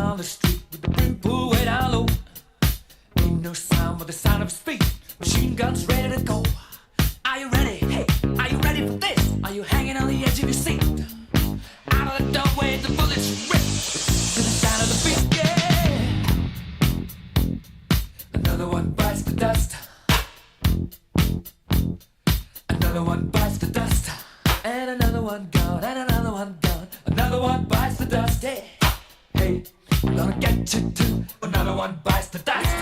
on the street with the brim pulled way down low. Ain't no sound but the sound of his feet. Machine guns ready to go. Are you ready? Hey, are you ready for this? Are you hanging on the edge of your seat? Out of the doorway, the bullets rip to the sound of the beat. Yeah. Another one bites the dust. Another one bites the dust. And another one gone. And another one gone. Another one bites the dust. Hey, hey, I'm gonna get you too. Another one bites the dust.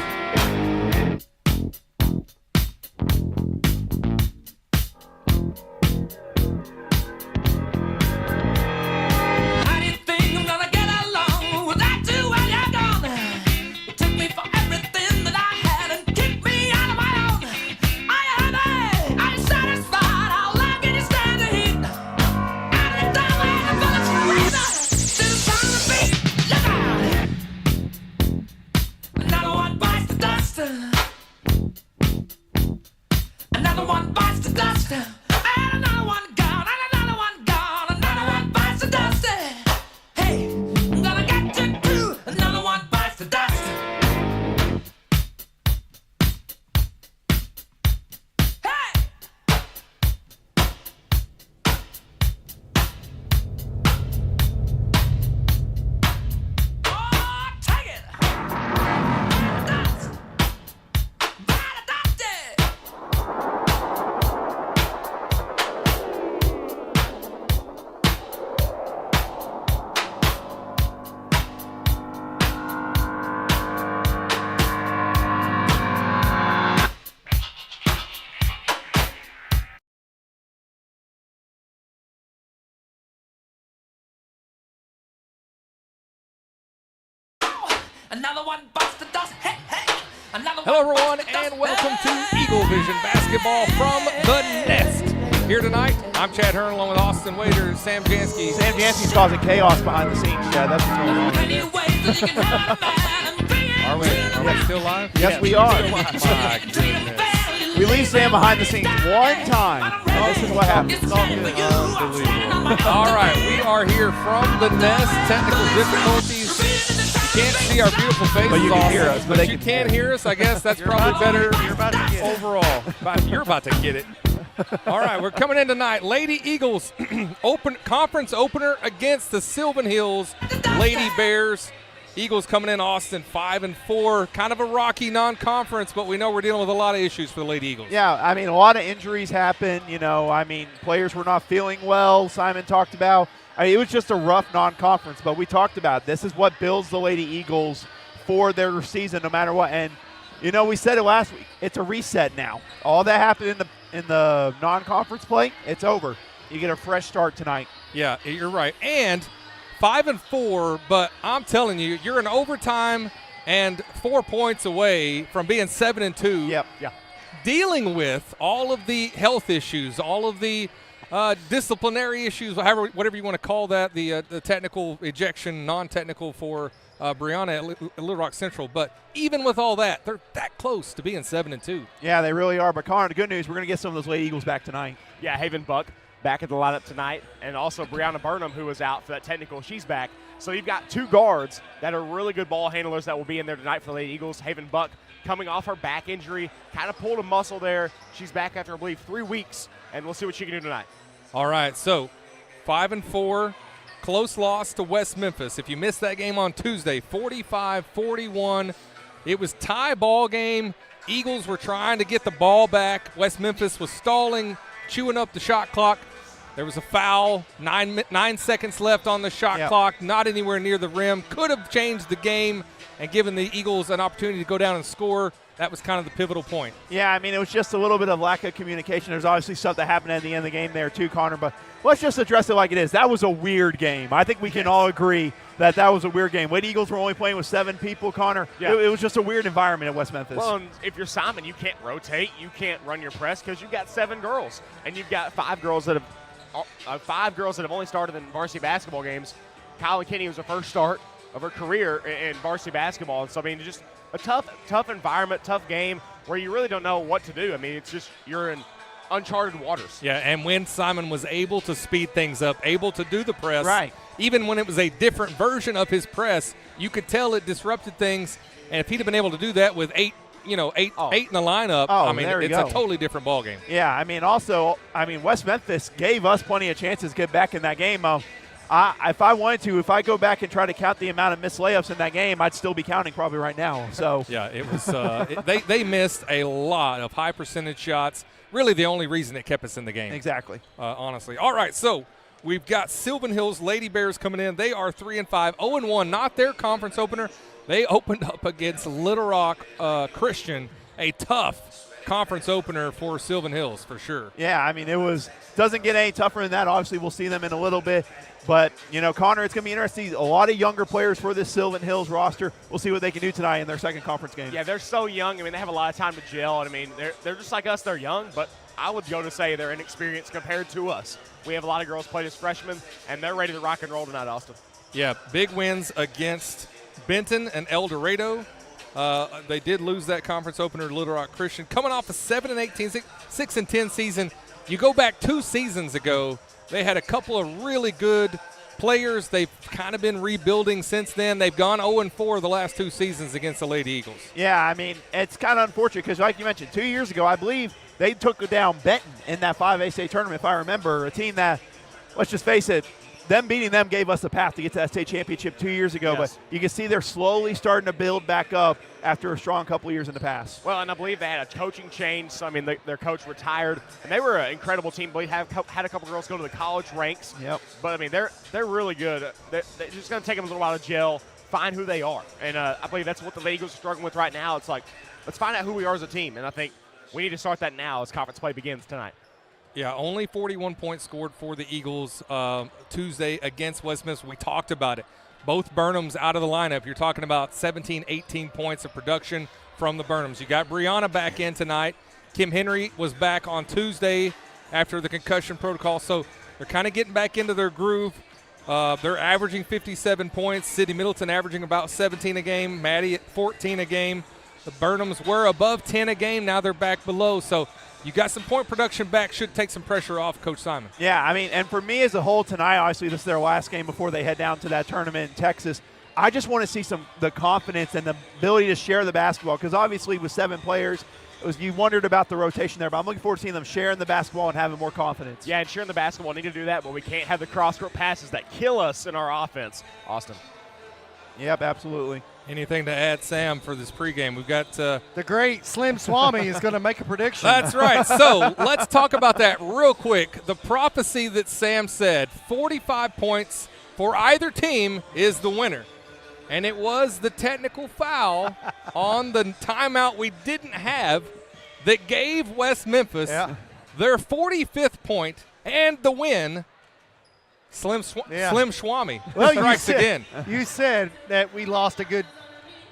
Another one bites the dust, and another one gone, and another one gone, another one bites the dust. Hey, I'm gonna get you too. Another one bites the dust. Hey! Oh, take it! Dust! By the dust! Another one bites the dust. Hey, hey. Another Hello, one everyone, bites the dust. and welcome to Eaglevision basketball from the Nest. Here tonight, I'm Chad Hearn along with Austin Waiter, Sam Jansky. Sam Yancey's causing chaos behind the scenes, Chad. That's what's going on. Any way that you can have a man and bring it Are we still live? Yes, we are. My goodness. We leave Sam behind the scenes one time. This is what happens. It's all good. All right, we are here from the Nest. Technical difficulties. You can't see our beautiful faces, But you can Austin, hear us, but they you can can hear us. I guess that's probably better overall. You're about to get it. All right, we're coming in tonight. Lady Eagles conference opener against the Sylvan Hills Lady Bears. Eagles coming in, Austin, 5-4. Kind of a rocky non-conference, but we know we're dealing with a lot of issues for the Lady Eagles. Yeah, I mean, a lot of injuries happened. Players were not feeling well. Simon talked about. It was just a rough non-conference, but we talked about this is what builds the Lady Eagles for their season no matter what. And, we said it last week. It's a reset now. All that happened in the non-conference play, it's over. You get a fresh start tonight. Yeah, you're right. And 5-4, but I'm telling you, you're in overtime and 4 points away from being 7-2. Yep. Yeah. Dealing with all of the health issues, all of the disciplinary issues, whatever you want to call that, the technical ejection, non-technical for Brianna at Little Rock Central. But even with all that, they're that close to being 7-2. Yeah, they really are. But, Connor, the good news, we're going to get some of those Lady Eagles back tonight. Yeah, Haven Buck back in the lineup tonight, and also Brianna Burnham, who was out for that technical, she's back. So you've got two guards that are really good ball handlers that will be in there tonight for the Lady Eagles. Haven Buck coming off her back injury, kind of pulled a muscle there. She's back after, I believe, 3 weeks, and we'll see what she can do tonight. All right, so 5-4, close loss to West Memphis. If you missed that game on Tuesday, 45-41. It was tie ball game. Eagles were trying to get the ball back. West Memphis was stalling, chewing up the shot clock. There was a foul, 9 seconds left on the shot clock, not anywhere near the rim. Could have changed the game and given the Eagles an opportunity to go down and score. That was kind of the pivotal point. Yeah, I mean, it was just a little bit of lack of communication. There's obviously stuff that happened at the end of the game there too, Connor, but let's just address it like it is. That was a weird game. I think we can all agree that was a weird game. Lady Eagles were only playing with 7 people, Connor. Yeah. It was just a weird environment at West Memphis. Well, and if you're Simon, you can't rotate. You can't run your press because you've got 7 girls, and you've got 5 girls that have only started in varsity basketball games. Kylie Kinney was her first start of her career in varsity basketball. And so, I mean, just a tough environment, tough game where you really don't know what to do. I mean, it's just you're in uncharted waters. Yeah, and when Simon was able to speed things up, able to do the press, Right. even when it was a different version of his press, you could tell it disrupted things. And if he'd have been able to do that with eight in the lineup, there we it's go. a totally different ballgame. Yeah, West Memphis gave us plenty of chances to get back in that game. If I wanted to, if I go back and try to count the amount of missed layups in that game, I'd still be counting probably right now. So Yeah, it was. They missed a lot of high percentage shots. Really, the only reason it kept us in the game. exactly. Honestly. All right, so we've got Sylvan Hills Lady Bears coming in. They are 3-5, 0-1. Not their conference opener. They opened up against Little Rock Christian, a tough conference opener for Sylvan Hills for sure. Yeah, doesn't get any tougher than that. Obviously, we'll see them in a little bit. But, Connor, it's going to be interesting. A lot of younger players for this Sylvan Hills roster. We'll see what they can do tonight in their second conference game. Yeah, they're so young. They have a lot of time to gel. And, they're just like us. They're young, but I would go to say they're inexperienced compared to us. We have a lot of girls played as freshmen, and they're ready to rock and roll tonight, Austin. Yeah, big wins against Benton and El Dorado. They did lose that conference opener to Little Rock Christian. Coming off a 7-18, 6-10 season. You go back 2 seasons ago, they had a couple of really good players. They've kind of been rebuilding since then. They've gone 0-4 the last 2 seasons against the Lady Eagles. Yeah, it's kind of unfortunate because, like you mentioned, 2 years ago, I believe they took down Benton in that 5A state tournament, if I remember, a team that, let's just face it, them beating them gave us a path to get to that state championship 2 years ago. Yes. But you can see they're slowly starting to build back up after a strong couple of years in the past. Well, and I believe they had a coaching change. So, their coach retired, and they were an incredible team. I believe had a couple girls go to the college ranks. Yep. But, they're really good. They're just going to take them a little while to gel, find who they are. And I believe that's what the Lady Eagles are struggling with right now. It's like, let's find out who we are as a team. And I think we need to start that now as conference play begins tonight. Yeah, only 41 points scored for the Eagles Tuesday against West Memphis. We talked about it. Both Burnhams out of the lineup. You're talking about 17, 18 points of production from the Burnhams. You got Brianna back in tonight. Kim Henry was back on Tuesday after the concussion protocol. So they're kind of getting back into their groove. They're averaging 57 points. Sydney Middleton averaging about 17 a game. Maddie at 14 a game. The Burnhams were above 10 a game. Now they're back below. So you got some point production back. Should take some pressure off Coach Simon. Yeah, and for me as a whole tonight, obviously this is their last game before they head down to that tournament in Texas. I just want to see the confidence and the ability to share the basketball because obviously with 7 players, you wondered about the rotation there, but I'm looking forward to seeing them sharing the basketball and having more confidence. Yeah, and sharing the basketball, need to do that, but we can't have the cross-court passes that kill us in our offense. Austin. Yep, absolutely. Anything to add, Sam, for this pregame? We've got the great Slim Swami is going to make a prediction. That's right. So let's talk about that real quick. The prophecy that Sam said, 45 points for either team is the winner. And it was the technical foul on the timeout we didn't have that gave West Memphis their 45th point and the win. Slim Swami strikes again. You said that we lost a good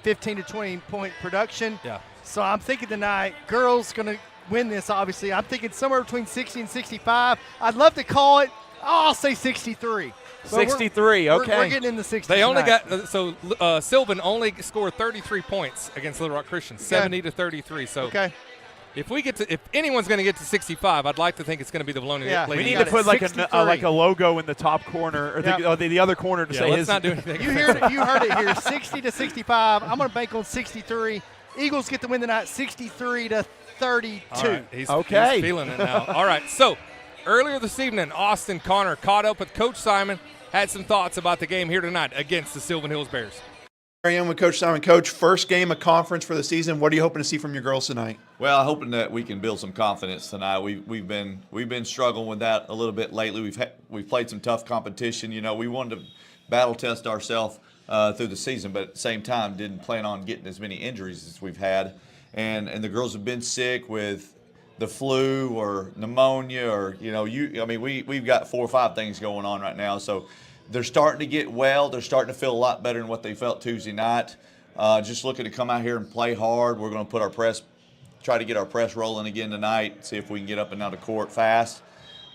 15 to 20 point production. Yeah. So I'm thinking tonight, girls going to win this, obviously. I'm thinking somewhere between 60 and 65. I'd love to call it, I'll say 63. 63, okay. We're getting in the 60s. They only tonight. got Sylvan only scored 33 points against Little Rock Christian, 70 to 33. So if anyone's going to get to 65, I'd like to think it's going to be the Vilonia. Yeah. We need to put like a logo in the top corner or the other corner to say let's his. not do anything. You heard it here, 60 to 65. I'm going to bank on 63. Eagles get the win tonight, 63 to 32. Right, he's feeling it now. All right, so earlier this evening, Austin Connor caught up with Coach Simon, had some thoughts about the game here tonight against the Sylvan Hills Bears. Here I am with Coach Simon. Coach, first game of conference for the season. What are you hoping to see from your girls tonight? Well, I'm hoping that we can build some confidence tonight. We've been struggling with that a little bit lately. We've played some tough competition. We wanted to battle test ourselves through the season, but at the same time didn't plan on getting as many injuries as we've had. And the girls have been sick with the flu or pneumonia or we've got 4 or 5 things going on right now. So they're starting to get well. They're starting to feel a lot better than what they felt Tuesday night. Just looking to come out here and play hard. We're going to try to get our press rolling again tonight, see if we can get up and down the court fast.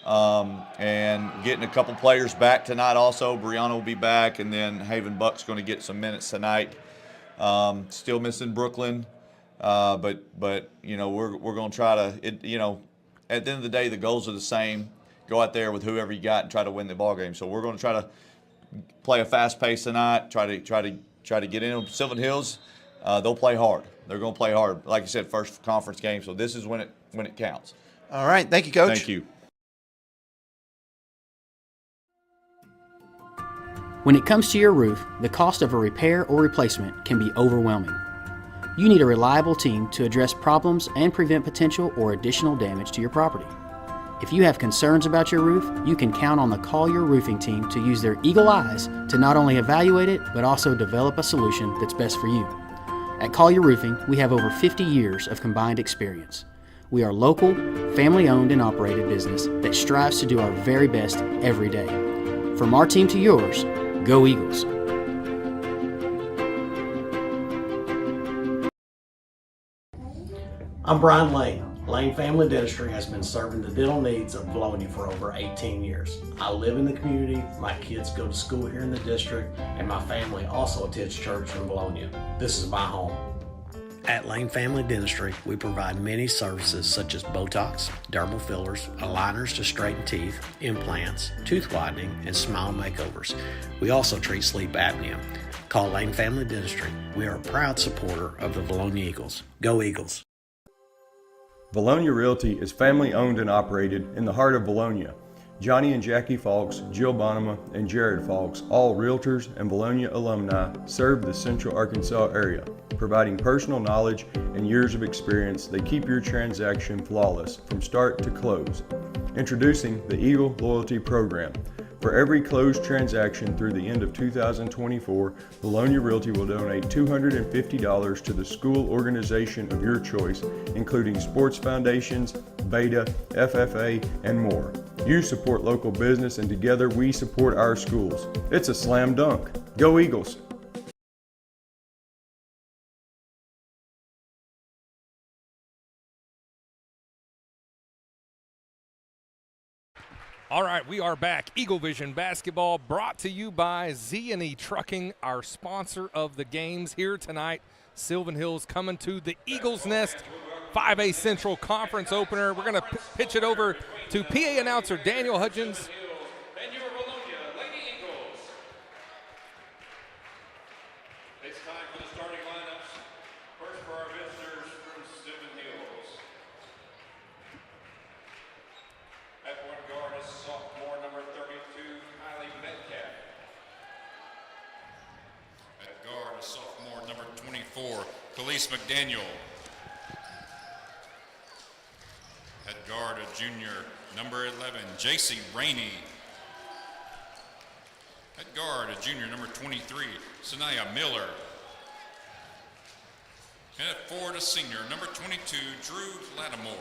And getting a couple players back tonight also. Brianna will be back, and then Haven Buck's going to get some minutes tonight. Still missing Brooklyn, but we're going to try to at the end of the day, the goals are the same. Go out there with whoever you got and try to win the ball game. So we're going to try to play a fast pace tonight. Try to get in them. Sylvan Hills, they'll play hard. They're going to play hard. Like you said, first conference game. So this is when it counts. All right. Thank you, Coach. Thank you. When it comes to your roof, the cost of a repair or replacement can be overwhelming. You need a reliable team to address problems and prevent potential or additional damage to your property. If you have concerns about your roof, you can count on the Collier Roofing team to use their eagle eyes to not only evaluate it, but also develop a solution that's best for you. At Collier Roofing, we have over 50 years of combined experience. We are local, family-owned and operated business that strives to do our very best every day. From our team to yours, go Eagles! I'm Brian Lane. Lane Family Dentistry has been serving the dental needs of Vilonia for over 18 years. I live in the community, my kids go to school here in the district, and my family also attends church in Vilonia. This is my home. At Lane Family Dentistry, we provide many services such as Botox, dermal fillers, aligners to straighten teeth, implants, tooth whitening, and smile makeovers. We also treat sleep apnea. Call Lane Family Dentistry. We are a proud supporter of the Vilonia Eagles. Go Eagles! Vilonia Realty is family owned and operated in the heart of Vilonia. Johnny and Jackie Falks, Jill Bonema, and Jared Falks, all realtors and Vilonia alumni, serve the Central Arkansas area. Providing personal knowledge and years of experience, they keep your transaction flawless from start to close. Introducing the Eagle Loyalty Program. For every closed transaction through the end of 2024, Vilonia Realty will donate $250 to the school organization of your choice, including sports foundations, Beta, FFA, and more. You support local business, and together we support our schools. It's a slam dunk. Go Eagles! All right, we are back. Eaglevision basketball brought to you by Z&E Trucking, our sponsor of the games here tonight. Sylvan Hills coming to the Eagles Nest 5A Central Conference opener. We're going to pitch it over to PA announcer Daniel Hudgens. And your Vilonia Lady Eagles. It's time for the starting lineups. First for our visitors from Sylvan Hills. At point guard is sophomore number 32, Kylie Metcalf. At guard is sophomore number 24, Khalees McDaniel. At guard, a junior, number 11, JC Rainey. At guard, a junior, number 23, Sanaya Miller. And at forward, a senior, number 22, Drew Lattimore.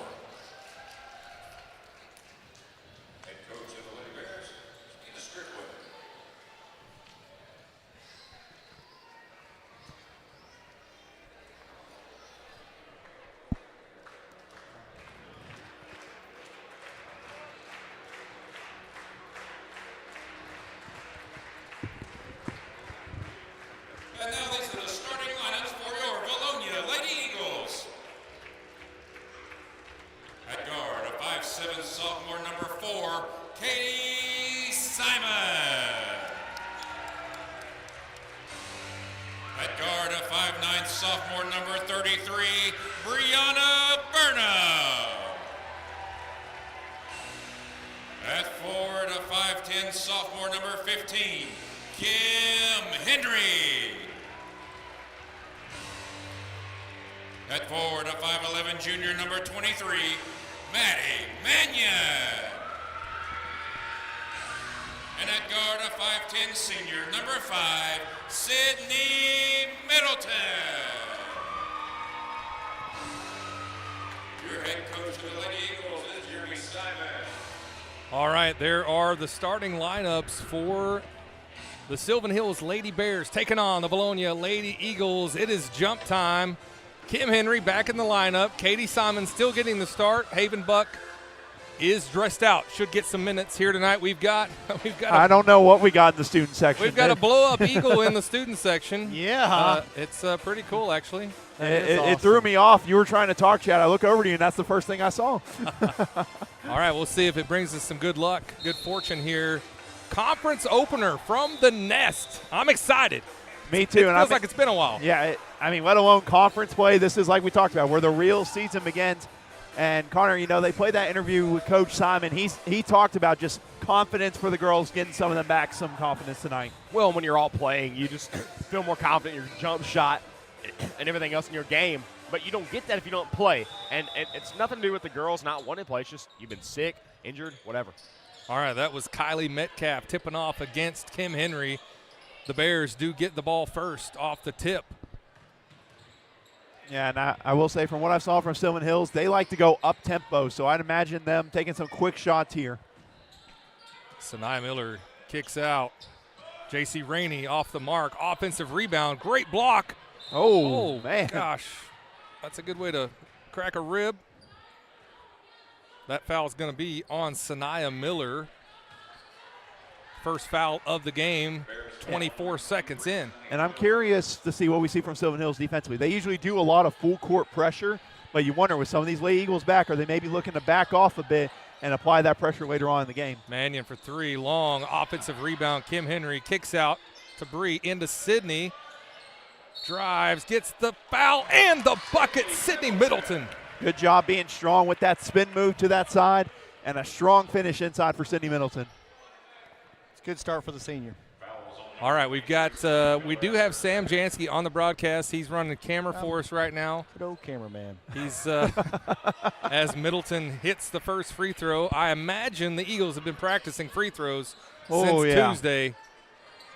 Head coach of the Lady Bears, Tina Strickland. And now these are the starting lineups for your Vilonia Lady Eagles. At guard, a 5'7" sophomore number 4, Katie Simon. At guard, a 5'9" sophomore number 33, Brianna Burnham. At forward, a 5'10" sophomore number 15, Kim Hendry. At forward, a 5'11" junior number 23, Maddie Mannion. And at guard, a 5'10" senior number 5, Sydney Middleton. Your head coach of the Lady Eagles is Jeremy Simon. All right, there are the starting lineups for the Sylvan Hills Lady Bears taking on the Vilonia Lady Eagles. It is jump time. Kim Henry back in the lineup. Katie Simon still getting the start. Haven Buck is dressed out. Should get some minutes here tonight. We've got I don't know what we got in the student section. We've got a blow-up Eagle in the student section. Yeah. It's pretty cool, actually. It threw me off. You were trying to talk, Chad. I look over to you, and that's the first thing I saw. All right, we'll see if it brings us some good luck, good fortune here. Conference opener from the Nest. I'm excited. Me too. It feels like it's been a while. Yeah, let alone conference play. This is like we talked about, where the real season begins. And Connor, they played that interview with Coach Simon. He talked about just confidence for the girls, getting some of them back some confidence tonight. Well, when you're all playing, you just feel more confident in your jump shot and everything else in your game. But you don't get that if you don't play. And it's nothing to do with the girls not wanting to play. It's just you've been sick, injured, whatever. All right, that was Kylie Metcalf tipping off against Kim Henry. The Bears do get the ball first off the tip. Yeah, and I will say from what I saw from Sylvan Hills, they like to go up-tempo, so I'd imagine them taking some quick shots here. Sanaya Miller kicks out. J.C. Rainey off the mark. Offensive rebound. Great block. Oh, man. Gosh. That's a good way to crack a rib. That foul is going to be on Sanaya Miller. First foul of the game, 24 seconds in. And I'm curious to see what we see from Sylvan Hills defensively. They usually do a lot of full court pressure, but you wonder with some of these Lady Eagles back, are they maybe looking to back off a bit and apply that pressure later on in the game? Mannion for three, long offensive rebound. Kim Henry kicks out to Bree into Sydney. Drives, gets the foul and the bucket, Sydney Middleton. Good job being strong with that spin move to that side and a strong finish inside for Sydney Middleton. Good start for the senior. All right, we do have Sam Jansky on the broadcast. He's running the camera for us right now. Good old cameraman. He's as Middleton hits the first free throw. I imagine the Eagles have been practicing free throws since Tuesday.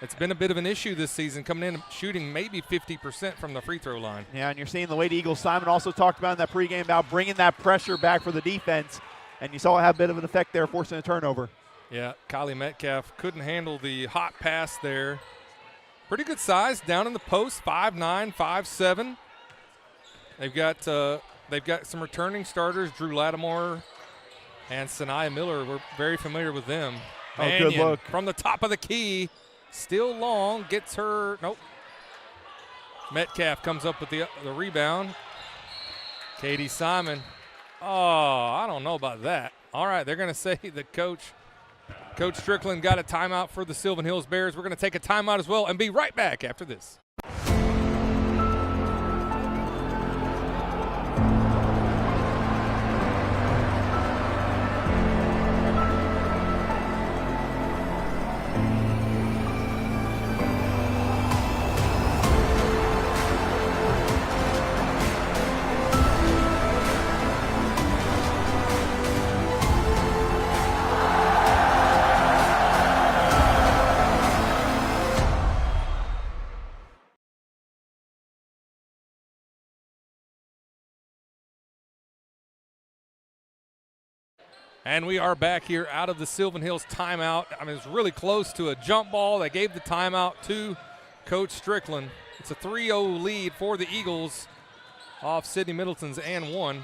It's been a bit of an issue this season, coming in and shooting maybe 50% from the free throw line. Yeah, and you're seeing the Lady Eagles. Simon also talked about in that pregame about bringing that pressure back for the defense, and you saw it have a bit of an effect there, forcing a turnover. Yeah, Kylie Metcalf couldn't handle the hot pass there. Pretty good size down in the post, 5'9", 5'7". They've got some returning starters, Drew Lattimore and Sanaya Miller. We're very familiar with them. Good look. From the top of the key, still long, gets her, nope. Metcalf comes up with the rebound. Katie Simon. Oh, I don't know about that. All right, they're going to say that Coach Strickland got a timeout for the Sylvan Hills Bears. We're going to take a timeout as well and be right back after this. And we are back here out of the Sylvan Hills timeout. I mean, it's really close to a jump ball. They gave the timeout to Coach Strickland. It's a 3-0 lead for the Eagles off Sydney Middleton's and one.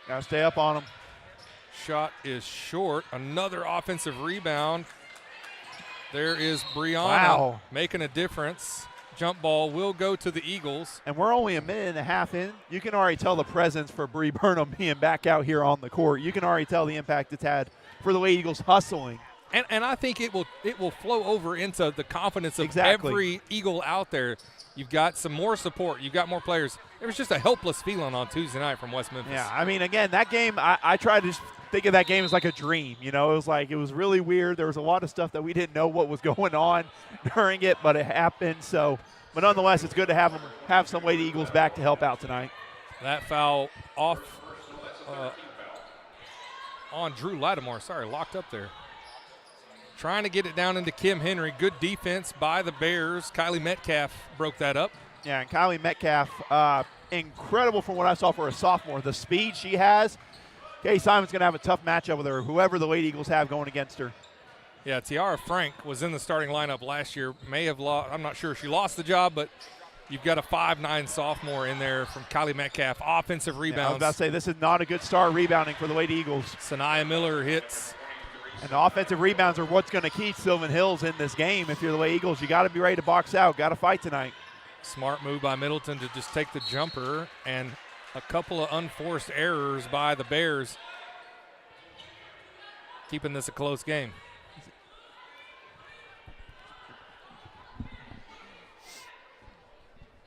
Got to stay up on them. Shot is short. Another offensive rebound. There is Brianna making a difference. Jump ball will go to the Eagles. And we're only a minute and a half in. You can already tell the presence for Bree Burnham being back out here on the court. You can already tell the impact it's had for the Lady Eagles hustling. And I think it will flow over into the confidence of every Eagle out there. You've got some more support. You've got more players. There was just a helpless feeling on Tuesday night from West Memphis. Yeah, I mean, again, that game, I tried to think of that game as like a dream. You know, it was really weird. There was a lot of stuff that we didn't know what was going on during it, but it happened. So, but nonetheless, it's good to have some Lady Eagles back to help out tonight. That foul off on Drew Lattimore. Sorry, locked up there. Trying to get it down into Kim Henry. Good defense by the Bears. Kylie Metcalf broke that up. Yeah, and Kylie Metcalf, incredible from what I saw for a sophomore. The speed she has. Katie Simon's going to have a tough matchup with her, whoever the Lady Eagles have going against her. Yeah, Tiara Frank was in the starting lineup last year. May have lost. I'm not sure if she lost the job, but You've got a 5'9" sophomore in there from Kylie Metcalf. Offensive Yeah, I rebounds. was about to say, this is not a good start rebounding for the Lady Eagles. Sanaya Miller hits. And the offensive rebounds are what's going to keep Sylvan Hills in this game. If you're the Lady Eagles, you got to be ready to box out. Got to fight tonight. Smart move by Middleton to just take the jumper, and a couple of unforced errors by the Bears, keeping this a close game.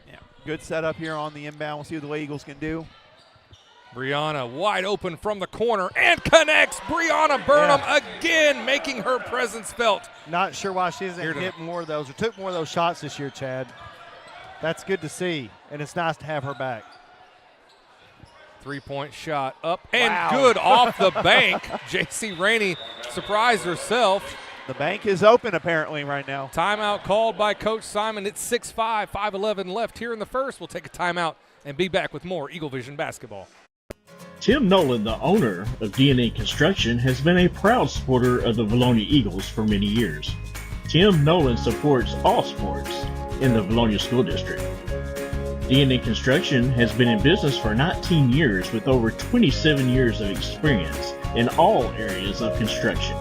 Yeah, good setup here on the inbound. We'll see what the Lady Eagles can do. Brianna wide open from the corner and connects. Brianna Burnham again making her presence felt. Not sure why she hasn't hit more of those or took more of those shots this year, Chad. That's good to see, and it's nice to have her back. 3-point shot up and good off the bank. J.C. Rainey surprised herself. The bank is open apparently right now. Timeout called by Coach Simon. It's 6-5, 5:11 left here in the first. We'll take a timeout and be back with more Eaglevision basketball. Tim Nolan, the owner of DNA Construction, has been a proud supporter of the Vilonia Eagles for many years. Tim Nolan supports all sports in the Vilonia School District. DNA Construction has been in business for 19 years with over 27 years of experience in all areas of construction.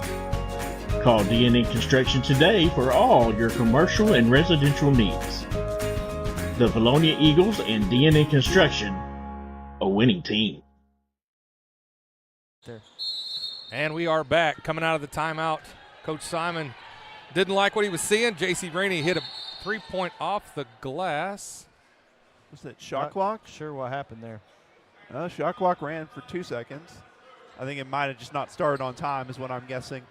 Call DNA Construction today for all your commercial and residential needs. The Vilonia Eagles and DNA Construction, a winning team. And we are back. Coming out of the timeout, Coach Simon didn't like what he was seeing. J.C. Rainey hit a 3-point off the glass. Was that shot clock? Sure what happened there. Shot clock ran for 2 seconds. I think it might have just not started on time is what I'm guessing.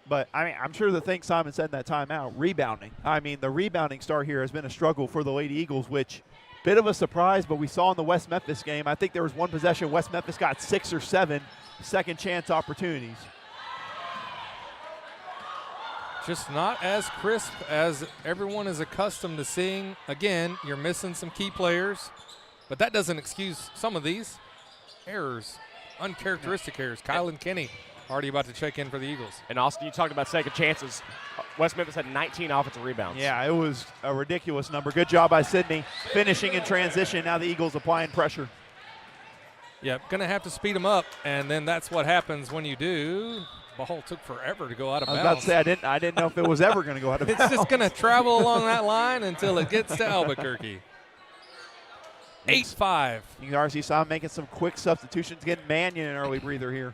But, I mean, I'm sure the thing Simon said in that timeout, rebounding. I mean, the rebounding start here has been a struggle for the Lady Eagles, which bit of a surprise, but we saw in the West Memphis game, I think there was one possession West Memphis got 6 or 7 second chance opportunities. Just not as crisp as everyone is accustomed to seeing. Again, you're missing some key players, but that doesn't excuse some of these errors, uncharacteristic errors. Kylan Kenny already about to check in for the Eagles. And Austin, you talked about second chances. West Memphis had 19 offensive rebounds. Yeah, it was a ridiculous number. Good job by Sydney finishing in transition. Now the Eagles applying pressure. Yeah, going to have to speed them up, and then that's what happens when you do. Ball took forever to go out of bounds. I was about to say, I didn't know if it was ever going to go out of bounds. It's just going to travel along that line until it gets to Albuquerque. 8-5. You can already see Simon making some quick substitutions, getting Mannion an early breather here.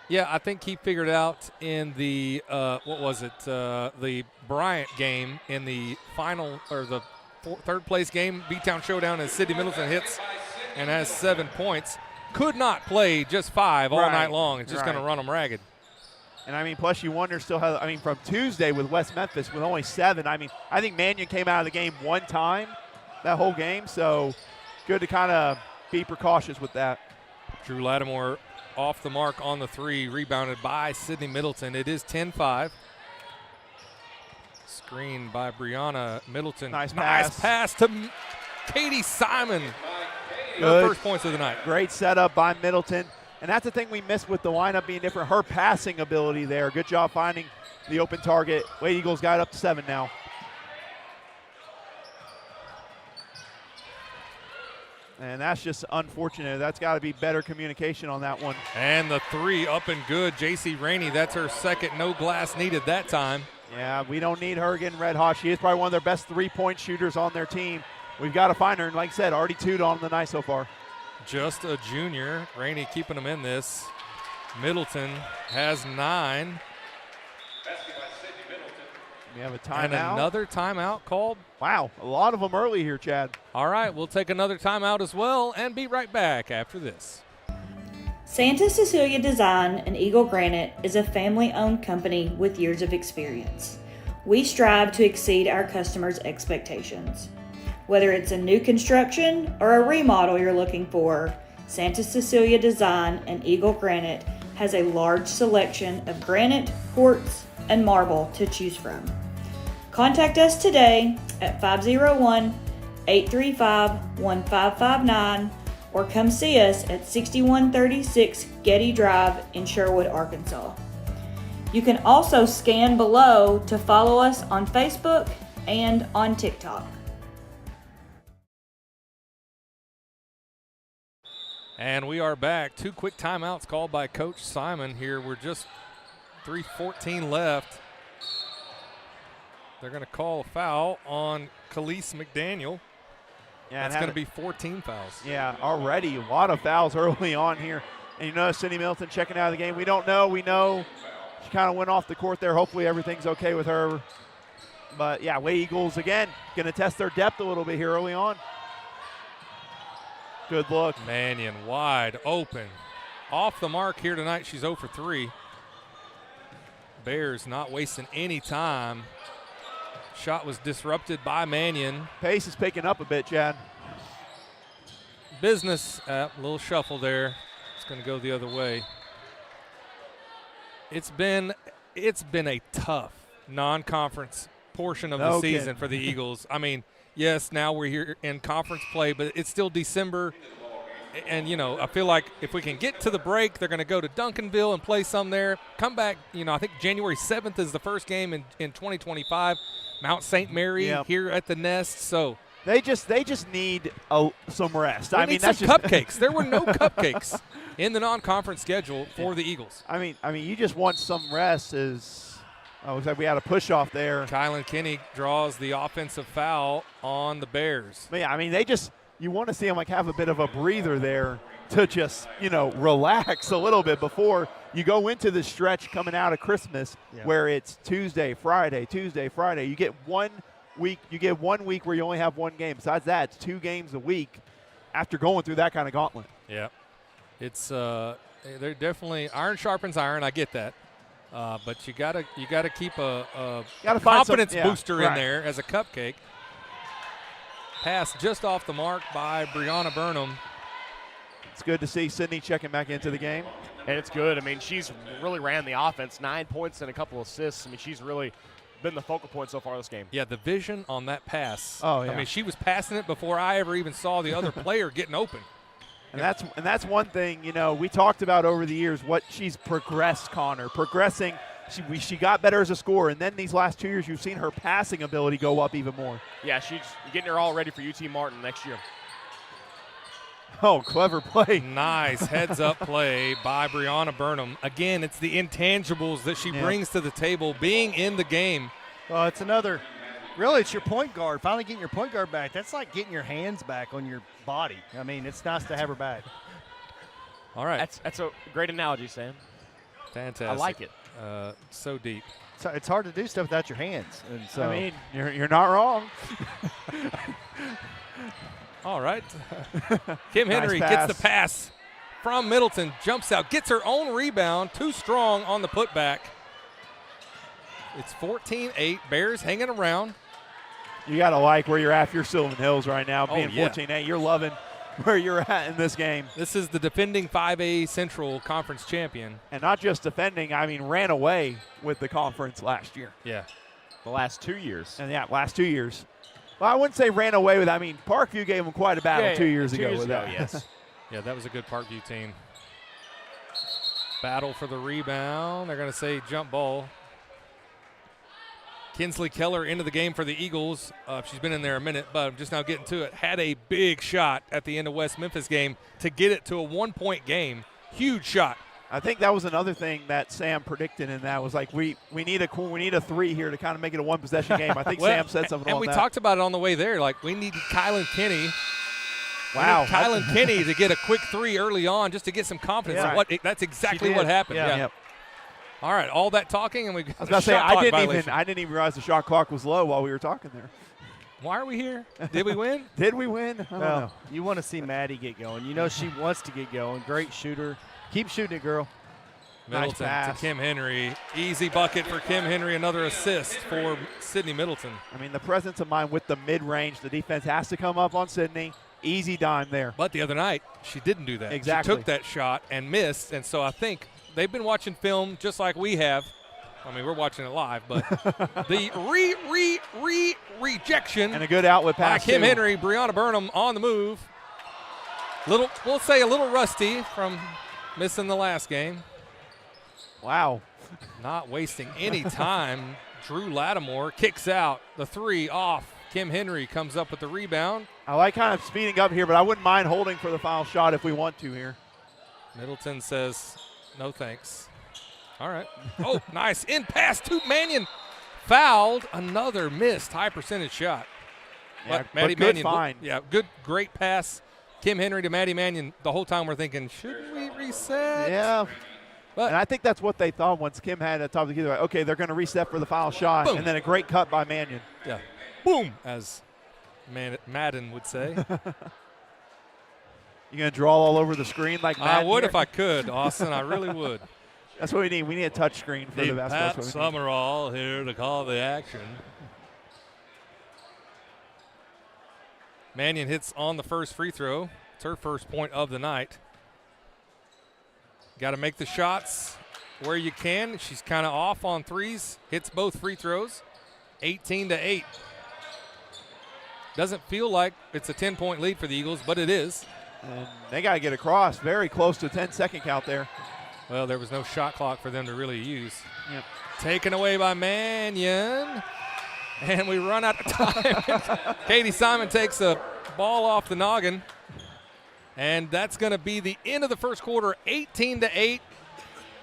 Yeah, I think he figured out in the, the Bryant game in the final, or the third place game, B-Town Showdown, as Sydney Middleton hits and has 7 points. Could not play just 5 all night long. It's just going to run them ragged. And, I mean, plus you wonder still how, I mean, from Tuesday with West Memphis with only 7, I mean, I think Mannion came out of the game 1 time that whole game, so good to kind of be precautious with that. Drew Lattimore off the mark on the 3, rebounded by Sydney Middleton. It is 10-5. Screen by Brianna Middleton. Nice pass to Katie Simon. Good. Her first points of the night. Great setup by Middleton. And that's the thing we missed with the lineup being different. Her passing ability there. Good job finding the open target. Lady Eagles got up to 7 now. And that's just unfortunate. That's got to be better communication on that one. And the 3 up and good. J.C. Rainey, that's her second no glass needed that time. Yeah, we don't need her getting red hot. She is probably one of their best 3-point shooters on their team. We've got to find her. And like I said, already 2'd on the night so far. Just a junior. Rainey keeping them in this. Middleton has 9. We have a timeout. And another timeout called. Wow, a lot of them early here, Chad. All right, we'll take another timeout as well and be right back after this. Santa Cecilia Design and Eagle Granite is a family-owned company with years of experience. We strive to exceed our customers' expectations. Whether it's a new construction or a remodel you're looking for, Santa Cecilia Design and Eagle Granite has a large selection of granite, quartz, and marble to choose from. Contact us today at 501-835-1559 or come see us at 6136 Getty Drive in Sherwood, Arkansas. You can also scan below to follow us on Facebook and on TikTok. And we are back. 2 quick timeouts called by Coach Simon here. We're just 3:14 left. They're going to call a foul on Khalees McDaniel. Yeah, that's going to be 14 fouls. Yeah, already a lot of fouls early on here. And you know, Sydney Middleton checking out of the game. We don't know. We know she kind of went off the court there. Hopefully everything's okay with her. But, yeah, Lady Eagles, again, going to test their depth a little bit here early on. Good look. Mannion wide open. Off the mark here tonight. She's 0 for 3. Bears not wasting any time. Shot was disrupted by Mannion. Pace is picking up a bit, Chad. Business, a little shuffle there. It's going to go the other way. It's been a tough non-conference portion of the season for the Eagles. I mean, yes, now we're here in conference play, but it's still December. And, you know, I feel like if we can get to the break, they're going to go to Duncanville and play some there. Come back, you know, I think January 7th is the first game in 2025. Mount St. Mary here at the Nest. So they just need some rest. I mean, that's some cupcakes. There were no cupcakes in the non-conference schedule for the Eagles. I mean, you just want some rest. We had a push off there. Kylan Kinney draws the offensive foul on the Bears. But yeah, I mean, you want to see them like have a bit of a breather there to just, you know, relax a little bit before you go into the stretch coming out of Christmas where it's Tuesday, Friday. You get 1 week. You get 1 week where you only have one game. Besides that, it's 2 games a week after going through that kind of gauntlet. Yeah, it's they're definitely iron sharpens iron. I get that, but you gotta keep a confidence booster in there as a cupcake. Pass just off the mark by Brianna Burnham. It's good to see Sydney checking back into the game. And it's good. I mean, she's really ran the offense, 9 points and a couple assists. I mean, she's really been the focal point so far this game. Yeah, the vision on that pass. Oh, yeah. I mean, she was passing it before I ever even saw the other player getting open. And that's one thing, you know, we talked about over the years what she's progressed, Connor. Progressing. She got better as a scorer, and then these last 2 years you've seen her passing ability go up even more. Yeah, she's getting her all ready for UT Martin next year. Oh, clever play. Nice heads-up play by Brianna Burnham. Again, it's the intangibles that she brings to the table, being in the game. Well, it's another – really, it's your point guard. Finally getting your point guard back. That's like getting your hands back on your body. I mean, it's nice to have her back. All right. That's a great analogy, Sam. Fantastic. I like it. So deep. So it's hard to do stuff without your hands. And so I mean, you're not wrong. All right. Kim Henry gets the pass from Middleton, jumps out, gets her own rebound, too strong on the putback. It's 14-8, Bears hanging around. You got to like where you're at if you're Sylvan Hills right now, being 14-8. 14-8. You're loving where you're at in this game. This is the defending 5A Central Conference champion. And not just defending, I mean, ran away with the conference last year. Yeah. The last 2 years. And last 2 years. Well, I wouldn't say ran away with. I mean, Parkview gave them quite a battle 2 years ago with that. Yes. Yeah, that was a good Parkview team. Battle for the rebound. They're going to say jump ball. Kinsley Keller into the game for the Eagles. She's been in there a minute, but I'm just now getting to it. Had a big shot at the end of West Memphis game to get it to a 1-point game. Huge shot. I think that was another thing that Sam predicted in that was like we need a 3 here to kind of make it a 1-possession game. I think Sam said something and on we that. talked about it on the way there. Like we need Kylan Kinney. Wow. Kylan Kinney to get a quick 3 early on just to get some confidence. Yeah. That's exactly what happened. Yeah. Yep. All right, all that talking, and we got I was about to say I didn't even realize the shot clock was low while we were talking there. Why are we here? Did we win? Did we win? I don't know. You want to see Maddie get going. You know she wants to get going. Great shooter. Keep shooting it, girl. Middleton nice to Kim Henry. Easy bucket for Kim Henry. Another assist for Sydney Middleton. I mean, the presence of mind with the mid-range. The defense has to come up on Sydney. Easy dime there. But the other night, she didn't do that. Exactly. She took that shot and missed, and so I think they've been watching film just like we have. I mean, we're watching it live, but the rejection. And a good outlet pass by Kim Henry. Brianna Burnham on the move. We'll say a little rusty from missing the last game. Wow. Not wasting any time. Drew Lattimore kicks out the 3 off Kim Henry comes up with the rebound. I like kind of speeding up here, but I wouldn't mind holding for the final shot if we want to here. Middleton says, no thanks. All right. Oh, nice. In pass to Mannion. Fouled. Another missed high percentage shot. Yeah, Maddie but good Mannion. find. Yeah, great pass. Kim Henry to Maddie Mannion. The whole time we're thinking, should we reset? Yeah. But, and I think that's what they thought once Kim had at the top of the key. They're like, okay, they're going to reset for the final shot. Boom. And then a great cut by Mannion. Yeah. Boom, as Madden would say. You going to draw all over the screen like Madden I would here? if I could, Austin. I really would. That's what we need. We need a touch screen for the basketball. Pat Summerall here to call the action. Mannion hits on the first free throw. It's her first point of the night. Got to make the shots where you can. She's kind of off on threes. Hits both free throws. 18-8. Doesn't feel like it's a 10-point lead for the Eagles, but it is. And they got to get across. Very close to a 10-second count there. Well, there was no shot clock for them to really use. Yep. Taken away by Mannion. And we run out of time. Katie Simon takes a ball off the noggin. And that's going to be the end of the first quarter, 18-8.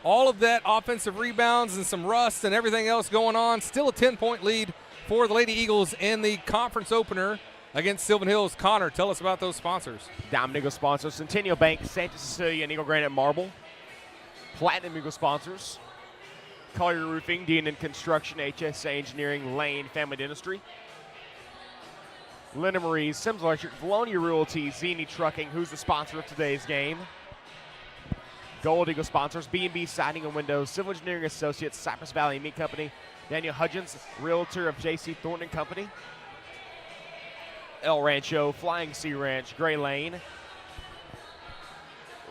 All of that offensive rebounds and some rust and everything else going on. Still a 10-point lead for the Lady Eagles in the conference opener against Sylvan Hills. Connor, tell us about those sponsors. Diamond Eagle sponsors, Centennial Bank, Santa Cecilia, and Eagle Granite Marble. Platinum Eagle sponsors, Collier Roofing, D&N Construction, HSA Engineering, Lane Family Dentistry. Linda Marie, Sims Electric, Vilonia Realty, Zini Trucking, who's the sponsor of today's game. Gold Eagle sponsors, B&B Siding and Windows, Civil Engineering Associates, Cypress Valley Meat Company, Daniel Hudgens, Realtor of J.C. Thornton Company. El Rancho, Flying Sea Ranch, Gray Lane,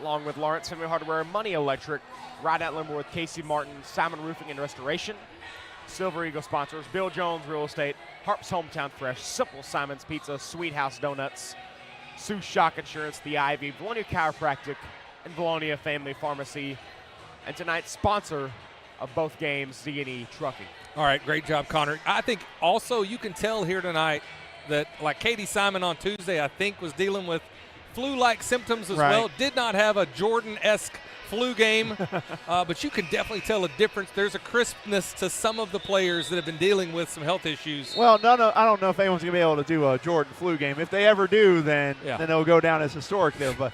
along with Lawrence Family Hardware, Money Electric, Rideout Lumber with Casey Martin, Simon Roofing and Restoration. Silver Eagle sponsors, Bill Jones Real Estate, Harp's Hometown Fresh, Simple Simon's Pizza, Sweet House Donuts, Sue Shock Insurance, The Ivy, Vilonia Chiropractic, and Vilonia Family Pharmacy. And tonight's sponsor of both games, Z&E Trucking. All right, great job, Connor. I think also you can tell here tonight that, like Katie Simon on Tuesday, I think was dealing with flu-like symptoms as well. Did not have a Jordan-esque flu game, but you can definitely tell a difference. There's a crispness to some of the players that have been dealing with some health issues. Well, I don't know if anyone's going to be able to do a Jordan flu game. If they ever do, then it'll go down as historic there. But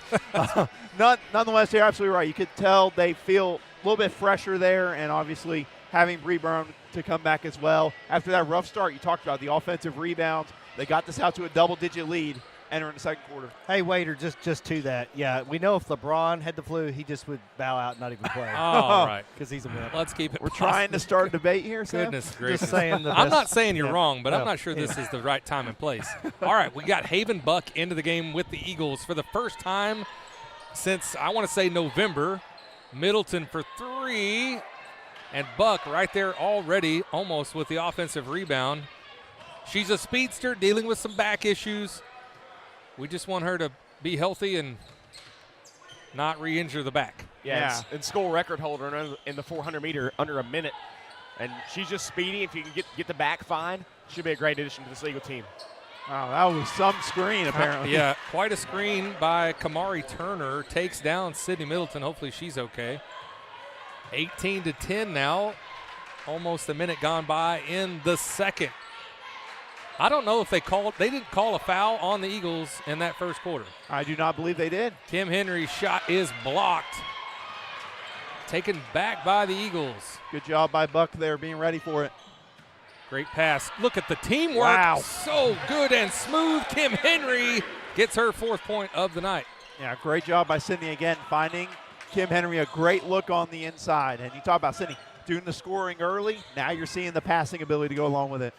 nonetheless, you're absolutely right. You could tell they feel a little bit fresher there, and obviously having Bree Brown to come back as well. After that rough start, you talked about the offensive rebounds. They got this out to a double-digit lead entering the second quarter. Hey, Waiter, just to that. Yeah, we know if LeBron had the flu, he just would bow out and not even play. All right. Because he's a wimp. Let's keep it We're trying to start a debate here, Sam? Goodness gracious. Just saying I'm not saying you're wrong, but I'm not sure this is the right time and place. All right, we got Haven Buck into the game with the Eagles for the first time since, I want to say, November. Middleton for three, and Buck right there already almost with the offensive rebound. She's a speedster dealing with some back issues. We just want her to be healthy and not re-injure the back. Yeah. And school record holder in the 400-meter under a minute. And she's just speedy. If you can get the back fine, she'll be a great addition to this Eagle team. Wow, that was some screen apparently. Yeah, quite a screen by Kamari Turner. Takes down Sydney Middleton. Hopefully she's okay. 18-10 now. Almost a minute gone by in the second. I don't know if they didn't call a foul on the Eagles in that first quarter. I do not believe they did. Kim Henry's shot is blocked. Taken back by the Eagles. Good job by Buck there being ready for it. Great pass. Look at the teamwork. Wow. So good and smooth. Kim Henry gets her fourth point of the night. Yeah, great job by Sydney again, finding Kim Henry a great look on the inside. And you talk about Sydney doing the scoring early. Now you're seeing the passing ability to go along with it.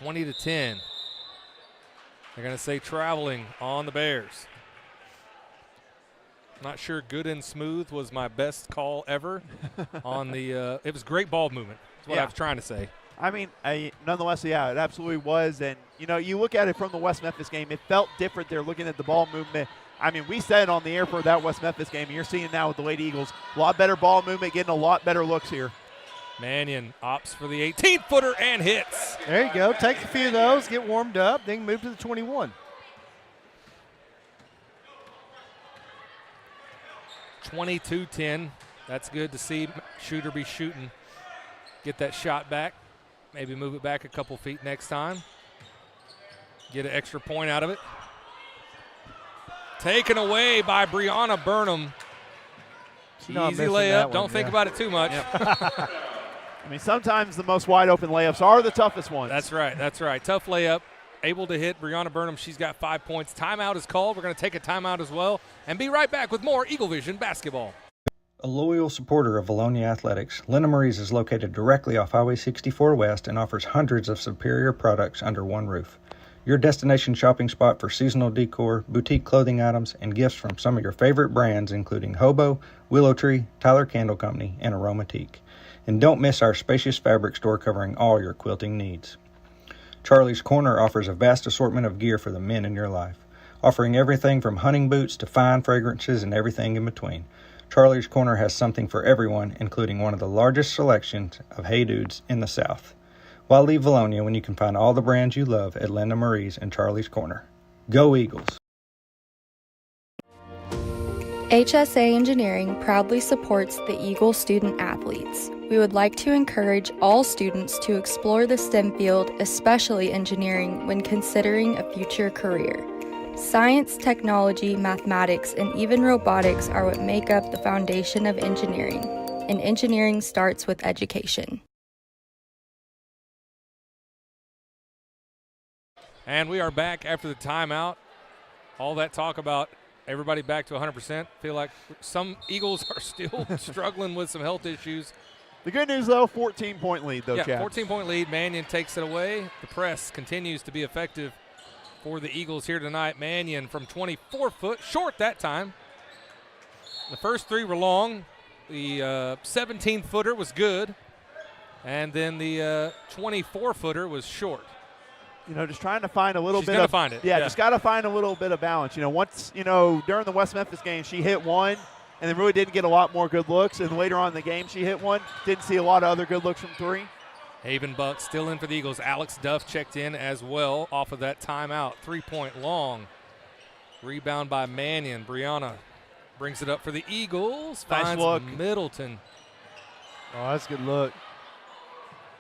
20-10. They're going to say traveling on the Bears. Not sure good and smooth was my best call ever on the it was great ball movement. That's what I was trying to say. I mean, nonetheless, yeah, it absolutely was. And, you look at it from the West Memphis game, it felt different there looking at the ball movement. I mean, we said on the air for that West Memphis game, and you're seeing it now with the Lady Eagles. A lot better ball movement, getting a lot better looks here. Mannion opts for the 18-footer and hits. There you go. Take a few of those, get warmed up, then move to the 21. 22-10. That's good to see shooter be shooting. Get that shot back. Maybe move it back a couple feet next time. Get an extra point out of it. Taken away by Brianna Burnham. Easy layup. Don't think about it too much. I mean, sometimes the most wide open layups are the toughest ones. That's right. That's right. Tough layup. Able to hit Brianna Burnham. She's got 5 points. Timeout is called. We're going to take a timeout as well and be right back with more Eaglevision basketball. A loyal supporter of Vilonia Athletics, Linda Marie's is located directly off Highway 64 West and offers hundreds of superior products under one roof. Your destination shopping spot for seasonal decor, boutique clothing items, and gifts from some of your favorite brands including Hobo, Willow Tree, Tyler Candle Company, and Aromatique. And don't miss our spacious fabric store covering all your quilting needs. Charlie's Corner offers a vast assortment of gear for the men in your life, offering everything from hunting boots to fine fragrances and everything in between. Charlie's Corner has something for everyone, including one of the largest selections of Hey Dudes in the South. Why leave Vilonia when you can find all the brands you love at Linda Marie's and Charlie's Corner? Go Eagles! HSA Engineering proudly supports the Eagle student athletes. We would like to encourage all students to explore the STEM field, especially engineering, when considering a future career. Science, technology, mathematics, and even robotics are what make up the foundation of engineering, and engineering starts with education. And we are back after the timeout. All that talk about everybody back to 100%. Feel like some Eagles are still struggling with some health issues. The good news, though, 14-point lead, though, Yeah, Chad. 14-point lead. Mannion takes it away. The press continues to be effective for the Eagles here tonight. Mannion from 24 foot, short that time. The first three were long. The 17-footer was good. And then the 24-footer was short. You know, just trying to find a little She's bit gonna of find it. Yeah, Yeah. just got to find a little bit of balance. You know, once, you know, during the West Memphis game, she hit one and then really didn't get a lot more good looks. And later on in the game, she hit one. Didn't see a lot of other good looks from three. Haven Buck still in for the Eagles. Alex Duff checked in as well off of that timeout. 3-point long. Rebound by Mannion. Brianna brings it up for the Eagles. Nice Finds look. Middleton. Oh, that's a good look.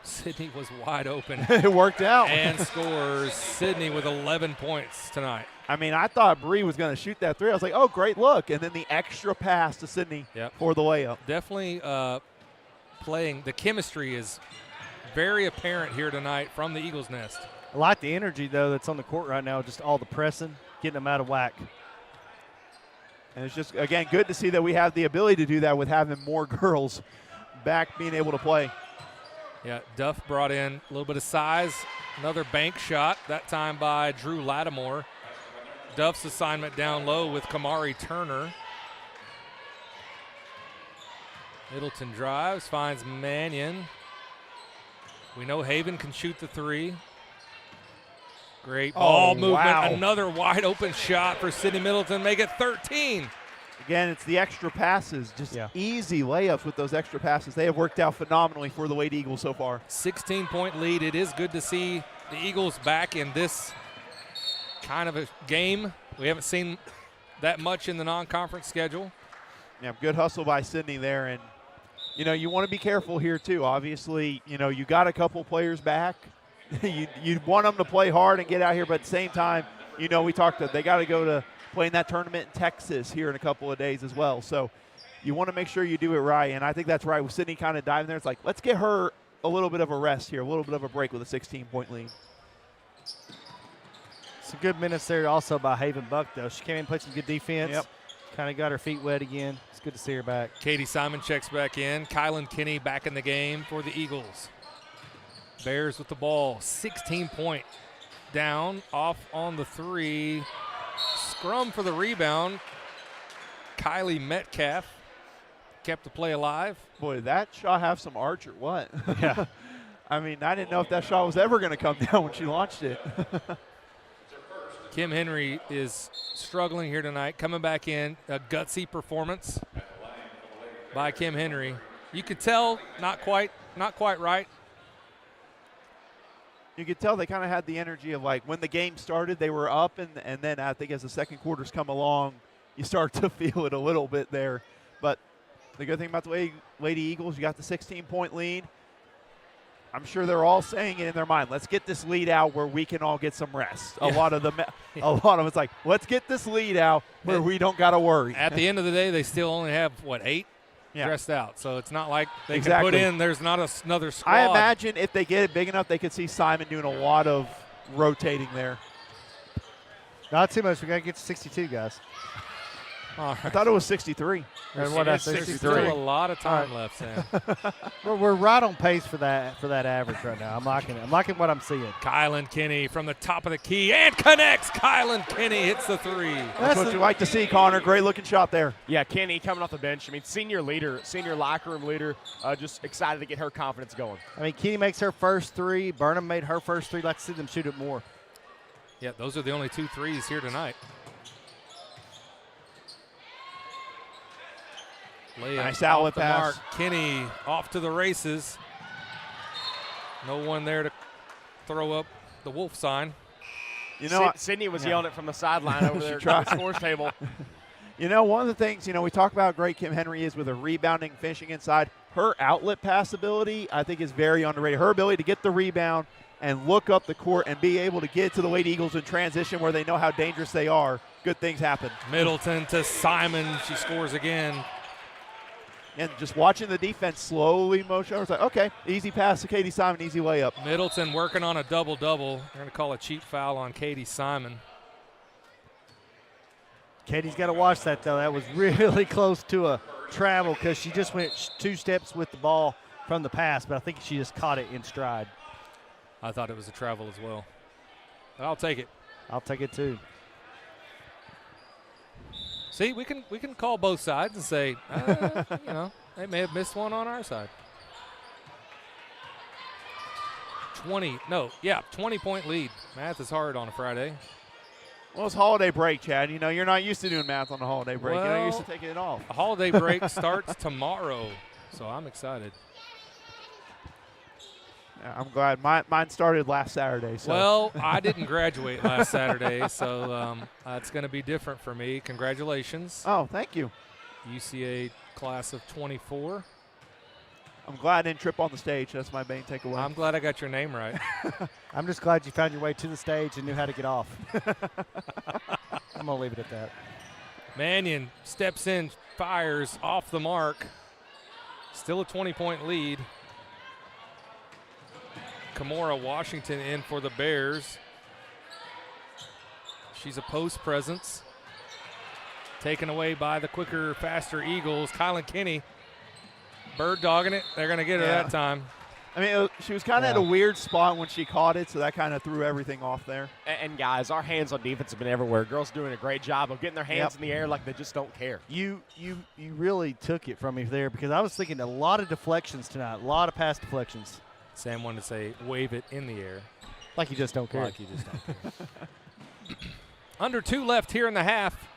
Sydney was wide open. It worked out. And scores. Sydney with 11 points tonight. I mean, I thought Bree was going to shoot that three. I was like, oh, great look. And then the extra pass to Sydney for the layup. Definitely playing. The chemistry is very apparent here tonight from the Eagles' nest. I like the energy, though, that's on the court right now, just all the pressing, getting them out of whack. And it's just, again, good to see that we have the ability to do that with having more girls back being able to play. Yeah, Duff brought in a little bit of size. Another bank shot, that time by Drew Lattimore. Duff's assignment down low with Kamari Turner. Middleton drives, finds Mannion. We know Haven can shoot the three. Great ball movement. Wow. Another wide open shot for Sydney Middleton. Make it 13. Again, it's the extra passes, just easy layups with those extra passes. They have worked out phenomenally for the Lady Eagles so far. 16-point lead. It is good to see the Eagles back in this kind of a game. We haven't seen that much in the non-conference schedule. Yeah, good hustle by Sydney there. And, you know, you want to be careful here too. Obviously, you know, you got a couple players back. you want them to play hard and get out here, but at the same time, you know, they got to go to playing that tournament in Texas here in a couple of days as well. So you want to make sure you do it right, and I think that's right with Sydney kind of diving there. It's like, let's get her a little bit of a rest here, a little bit of a break with a 16-point lead. Some good minutes there also by Haven Buck, though. She came in and played some good defense. Yep. Kind of got her feet wet again. It's good to see her back. Katie Simon checks back in. Kylan Kinney back in the game for the Eagles. Bears with the ball. 16-point down, off on the three. Scrum for the rebound. Kylie Metcalf kept the play alive. Boy, did that shot have some arch or what? Yeah. I mean, I didn't know if that shot was ever going to come down when she launched it. Kim Henry is struggling here tonight, coming back in. A gutsy performance by Kim Henry. You could tell not quite not quite right. You could tell they kind of had the energy of like when the game started, they were up, and then I think as the second quarters come along, you start to feel it a little bit there. But the good thing about the Lady Eagles, you got the 16-point lead. I'm sure they're all saying it in their mind, let's get this lead out where we can all get some rest. Yeah. A lot of it's like, let's get this lead out where we don't got to worry. At the end of the day, they still only have, 8 dressed out. So it's not like they can Exactly. put in, there's not another squad. I imagine if they get it big enough, they could see Simon doing a lot of rotating there. Not too much. We got to get to 62, guys. All right. I thought it was 63. And what I say, There's still a lot of time left, Sam. We're right on pace for that average right now. I'm liking it. I'm liking what I'm seeing. Kylan Kinney from the top of the key and connects. Kylan Kinney hits the 3. That's what you like to see, Connor. Great looking shot there. Yeah, Kenny coming off the bench. I mean, senior locker room leader, just excited to get her confidence going. I mean, Kenny makes her first 3. Burnham made her first 3. Like to see them shoot it more. Yeah, those are the only 2 threes here tonight. Layup Nice outlet off the pass. mark. Kinney off to the races. No one there to throw up the wolf sign. You know, Sydney was yelling it from the sideline over there at tried. the scores table. You know, one of the things, we talk about how great Kim Henry is with her rebounding, finishing inside. Her outlet pass ability, I think, is very underrated. Her ability to get the rebound and look up the court and be able to get to the Lady Eagles in transition where they know how dangerous they are, good things happen. Middleton to Simon. She scores again. And just watching the defense slowly motion, I was like, okay, easy pass to Katie Simon, easy layup. Middleton working on a double-double. They're going to call a cheap foul on Katie Simon. Katie's got to watch that, though. That was really close to a travel because she just went 2 steps with the ball from the pass, but I think she just caught it in stride. I thought it was a travel as well. But I'll take it. I'll take it, too. See, we can call both sides and say, they may have missed one on our side. 20-point lead. Math is hard on a Friday. Well, it's holiday break, Chad. You're not used to doing math on a holiday break. You're used to taking it off. A holiday break starts tomorrow, so I'm excited. I'm glad. Mine started last Saturday. So. Well, I didn't graduate last Saturday, so it's going to be different for me. Congratulations. Oh, thank you. UCA class of 24. I'm glad I didn't trip on the stage. That's my main takeaway. I'm glad I got your name right. I'm just glad you found your way to the stage and knew how to get off. I'm going to leave it at that. Mannion steps in, fires off the mark. Still a 20-point lead. Kimora Washington in for the Bears. She's a post presence. Taken away by the quicker, faster Eagles. Kylan Kinney bird dogging it. They're going to get her that time. I mean, she was kind of at a weird spot when she caught it, so that kind of threw everything off there. And guys, our hands on defense have been everywhere. Girls doing a great job of getting their hands in the air like they just don't care. You really took it from me there because I was thinking a lot of deflections tonight, a lot of pass deflections. Sam wanted to say, wave it in the air. Like you just don't care. Like you just don't care. Under 2 left here in the half.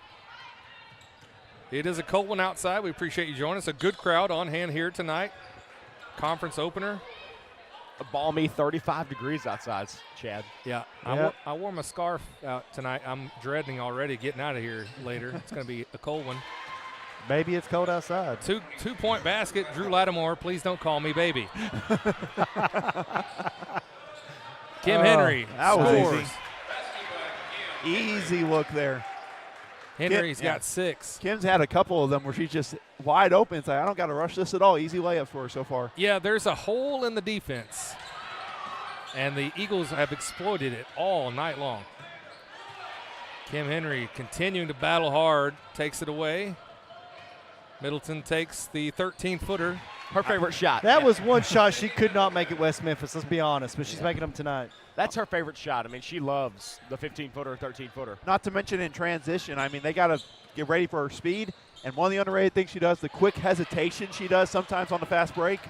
It is a cold one outside. We appreciate you joining us. A good crowd on hand here tonight. Conference opener. A balmy 35 degrees outside, Chad. Yeah. I wore my scarf out tonight. I'm dreading already getting out of here later. It's going to be a cold one. Maybe it's cold outside. Two-point basket. Drew Lattimore, please don't call me baby. Kim Henry that was scores. Easy look there. Henry's got 6. Kim's had a couple of them where she's just wide open. It's like, I don't got to rush this at all. Easy layup for her so far. Yeah, there's a hole in the defense, and the Eagles have exploited it all night long. Kim Henry continuing to battle hard, takes it away. Middleton takes the 13-footer. Her favorite shot. That was one shot she could not make at West Memphis, let's be honest, but she's making them tonight. That's her favorite shot. I mean, she loves the 15-footer, 13-footer. Not to mention in transition. I mean, they got to get ready for her speed. And one of the underrated things she does, the quick hesitation she does sometimes on the fast break.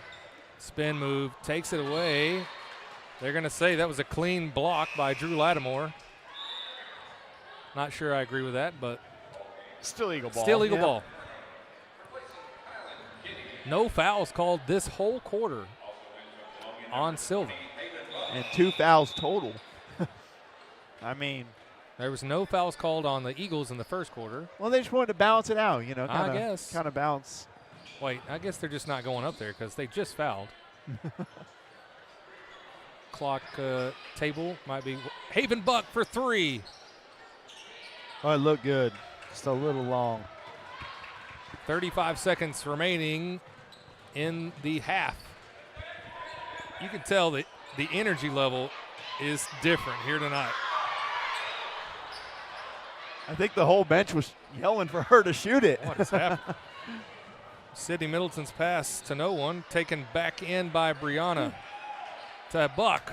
Spin move, takes it away. They're going to say that was a clean block by Drew Lattimore. Not sure I agree with that, but still Eagle ball. Still Eagle ball. No fouls called this whole quarter. on Sylvan. And 2 fouls total. I mean, there was no fouls called on the Eagles in the first quarter. Well, they just wanted to balance it out, I guess. Kind of balance. Wait, I guess they're just not going up there because they just fouled. Clock table might be Haven Buck for 3. Oh, it looked good. Just a little long. 35 seconds remaining in the half. You can tell that the energy level is different here tonight. I think the whole bench was yelling for her to shoot it. What is happening? Sydney Middleton's pass to no one, taken back in by Brianna to Buck.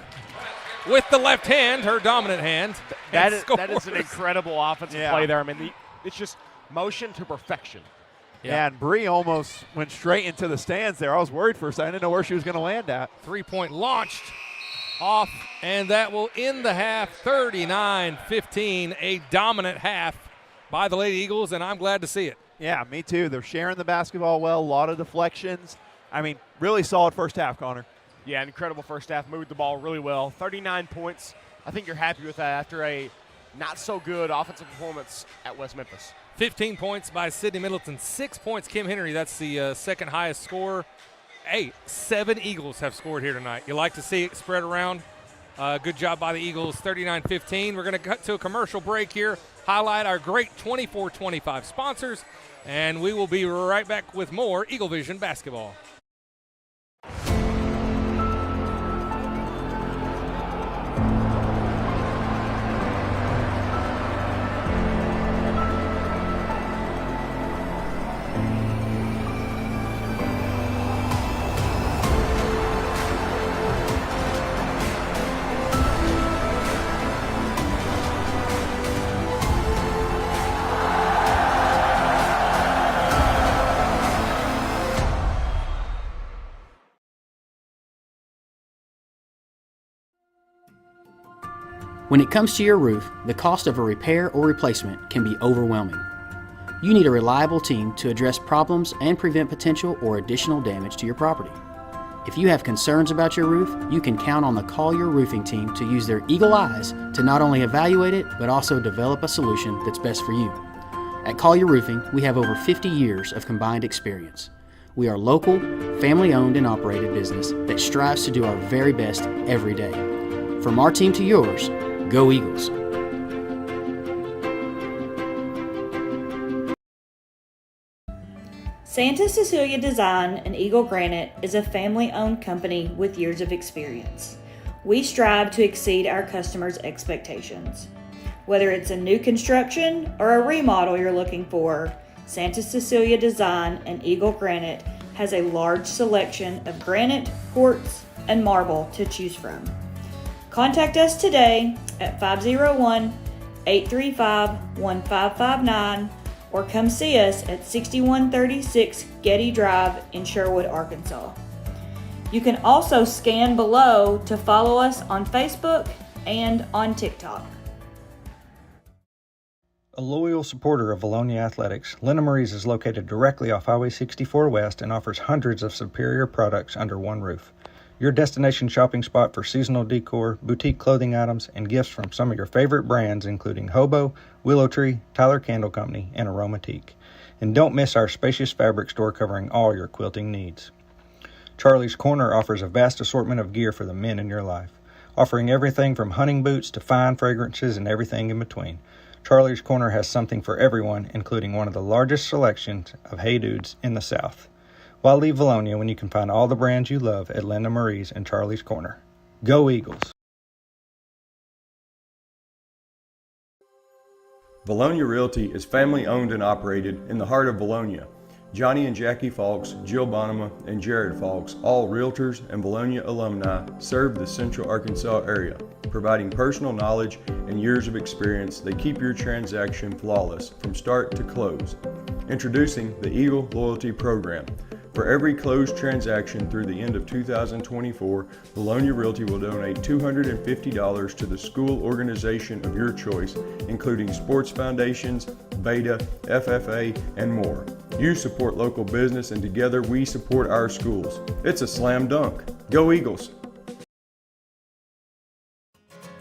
With the left hand, her dominant hand. That is an incredible offensive play there. I mean, it's just motion to perfection. Yeah, and Bree almost went straight into the stands there. I was worried for a second. I didn't know where she was going to land at. 3-point launched off, and that will end the half 39-15, a dominant half by the Lady Eagles, and I'm glad to see it. Yeah, me too. They're sharing the basketball well, a lot of deflections. I mean, really solid first half, Connor. Yeah, incredible first half. Moved the ball really well. 39 points. I think you're happy with that after a not-so-good offensive performance at West Memphis. 15 points by Sydney Middleton. 6 points, Kim Henry. That's the second highest score. Hey, 7 Eagles have scored here tonight. You like to see it spread around. Good job by the Eagles, 39-15. We're going to cut to a commercial break here, highlight our great 24-25 sponsors, and we will be right back with more Eaglevision basketball. When it comes to your roof, the cost of a repair or replacement can be overwhelming. You need a reliable team to address problems and prevent potential or additional damage to your property. If you have concerns about your roof, you can count on the Collier Roofing team to use their eagle eyes to not only evaluate it, but also develop a solution that's best for you. At Collier Roofing, we have over 50 years of combined experience. We are local, family-owned and operated business that strives to do our very best every day. From our team to yours, go Eagles! Santa Cecilia Design and Eagle Granite is a family-owned company with years of experience. We strive to exceed our customers' expectations. Whether it's a new construction or a remodel you're looking for, Santa Cecilia Design and Eagle Granite has a large selection of granite, quartz, and marble to choose from. Contact us today at 501-835-1559 or come see us at 6136 Getty Drive in Sherwood, Arkansas. You can also scan below to follow us on Facebook and on TikTok. A loyal supporter of Vilonia Athletics, Lena Marie's is located directly off Highway 64 West and offers hundreds of superior products under one roof. Your destination shopping spot for seasonal decor, boutique clothing items, and gifts from some of your favorite brands including Hobo, Willow Tree, Tyler Candle Company, and Aromatique. And don't miss our spacious fabric store covering all your quilting needs. Charlie's Corner offers a vast assortment of gear for the men in your life, offering everything from hunting boots to fine fragrances and everything in between. Charlie's Corner has something for everyone, including one of the largest selections of Hey Dudes in the South. Why leave Vilonia when you can find all the brands you love at Linda Marie's and Charlie's Corner? Go Eagles! Vilonia Realty is family owned and operated in the heart of Vilonia. Johnny and Jackie Falks, Jill Bonema, and Jared Falks, all realtors and Vilonia alumni, serve the Central Arkansas area. Providing personal knowledge and years of experience, they keep your transaction flawless from start to close. Introducing the Eagle Loyalty Program. For every closed transaction through the end of 2024, Vilonia Realty will donate $250 to the school organization of your choice, including sports foundations, Beta, FFA, and more. You support local business, and together we support our schools. It's a slam dunk. Go Eagles!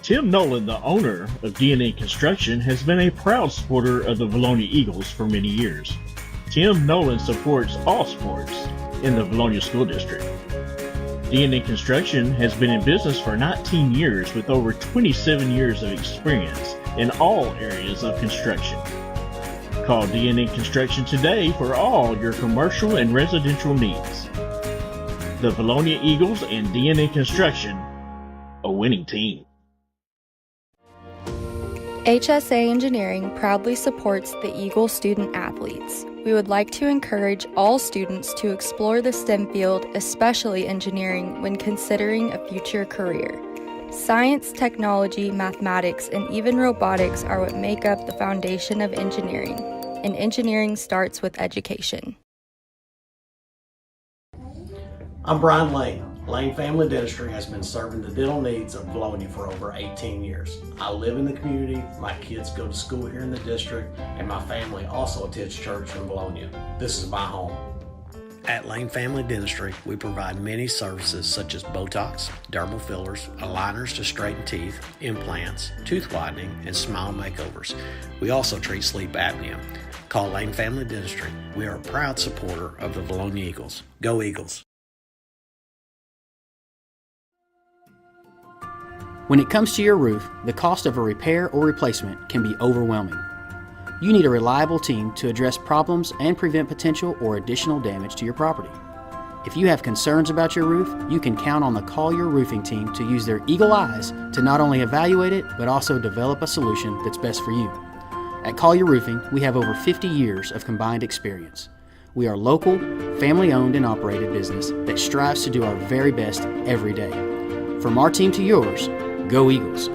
Tim Nolan, the owner of DNA Construction, has been a proud supporter of the Vilonia Eagles for many years. Tim Nolan supports all sports in the Vilonia School District. DNA Construction has been in business for 19 years with over 27 years of experience in all areas of construction. Call DNA Construction today for all your commercial and residential needs. The Vilonia Eagles and DNA Construction, a winning team. HSA Engineering proudly supports the Eagle student athletes. We would like to encourage all students to explore the STEM field, especially engineering, when considering a future career. Science, technology, mathematics, and even robotics are what make up the foundation of engineering, and engineering starts with education. I'm Brian Lane. Lane Family Dentistry has been serving the dental needs of Vilonia for over 18 years. I live in the community, my kids go to school here in the district, and my family also attends church in Vilonia. This is my home. At Lane Family Dentistry, we provide many services such as Botox, dermal fillers, aligners to straighten teeth, implants, tooth whitening, and smile makeovers. We also treat sleep apnea. Call Lane Family Dentistry. We are a proud supporter of the Vilonia Eagles. Go Eagles! When it comes to your roof, the cost of a repair or replacement can be overwhelming. You need a reliable team to address problems and prevent potential or additional damage to your property. If you have concerns about your roof, you can count on the Collier Roofing team to use their eagle eyes to not only evaluate it, but also develop a solution that's best for you. At Collier Roofing, we have over 50 years of combined experience. We are local, family-owned and operated business that strives to do our very best every day. From our team to yours, go Eagles!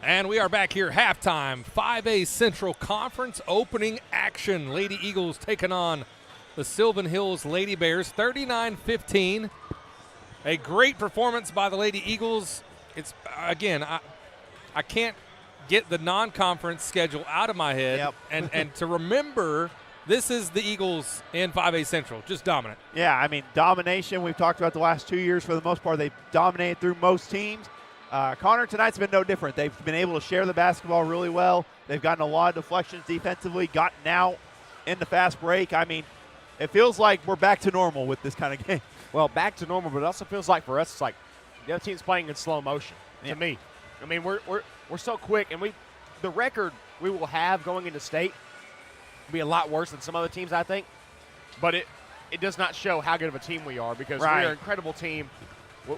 And we are back here, halftime, 5A Central Conference opening action. Lady Eagles taking on the Sylvan Hills Lady Bears, 39-15. A great performance by the Lady Eagles. It's, again, I can't get the non-conference schedule out of my head. Yep. and to remember, this is the Eagles in 5A Central, just dominant. Yeah, I mean, domination. We've talked about the last 2 years for the most part. They've dominated through most teams. Connor tonight's been no different. They've been able to share the basketball really well. They've gotten a lot of deflections defensively, gotten out in the fast break. I mean, it feels like we're back to normal with this kind of game. Well, back to normal, but it also feels like for us, it's like the other team's playing in slow motion to me. I mean, we're so quick, and the record we will have going into state will be a lot worse than some other teams, I think. But it does not show how good of a team we are because we are an incredible team.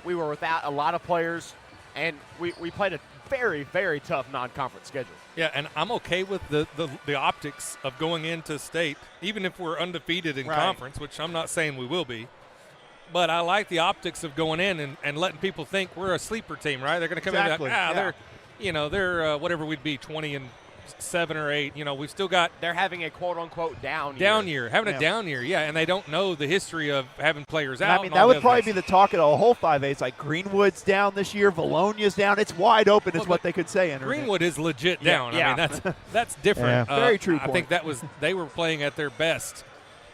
We were without a lot of players. And we played a very, very tough non-conference schedule. Yeah, and I'm okay with the optics of going into state, even if we're undefeated in conference, which I'm not saying we will be. But I like the optics of going in and letting people think we're a sleeper team, right? They're going to come in and be like, they're whatever we'd be, 20-7 or 8. We've still got. They're having a quote-unquote down year. Having a down year, yeah, and they don't know the history of having players out. I mean, that would probably be the talk of the whole 5A. It's like Greenwood's down this year, Vilonia's down. It's wide open is what they could say. Greenwood is legit down. Yeah. I mean, that's different. Very true I point. think they were playing at their best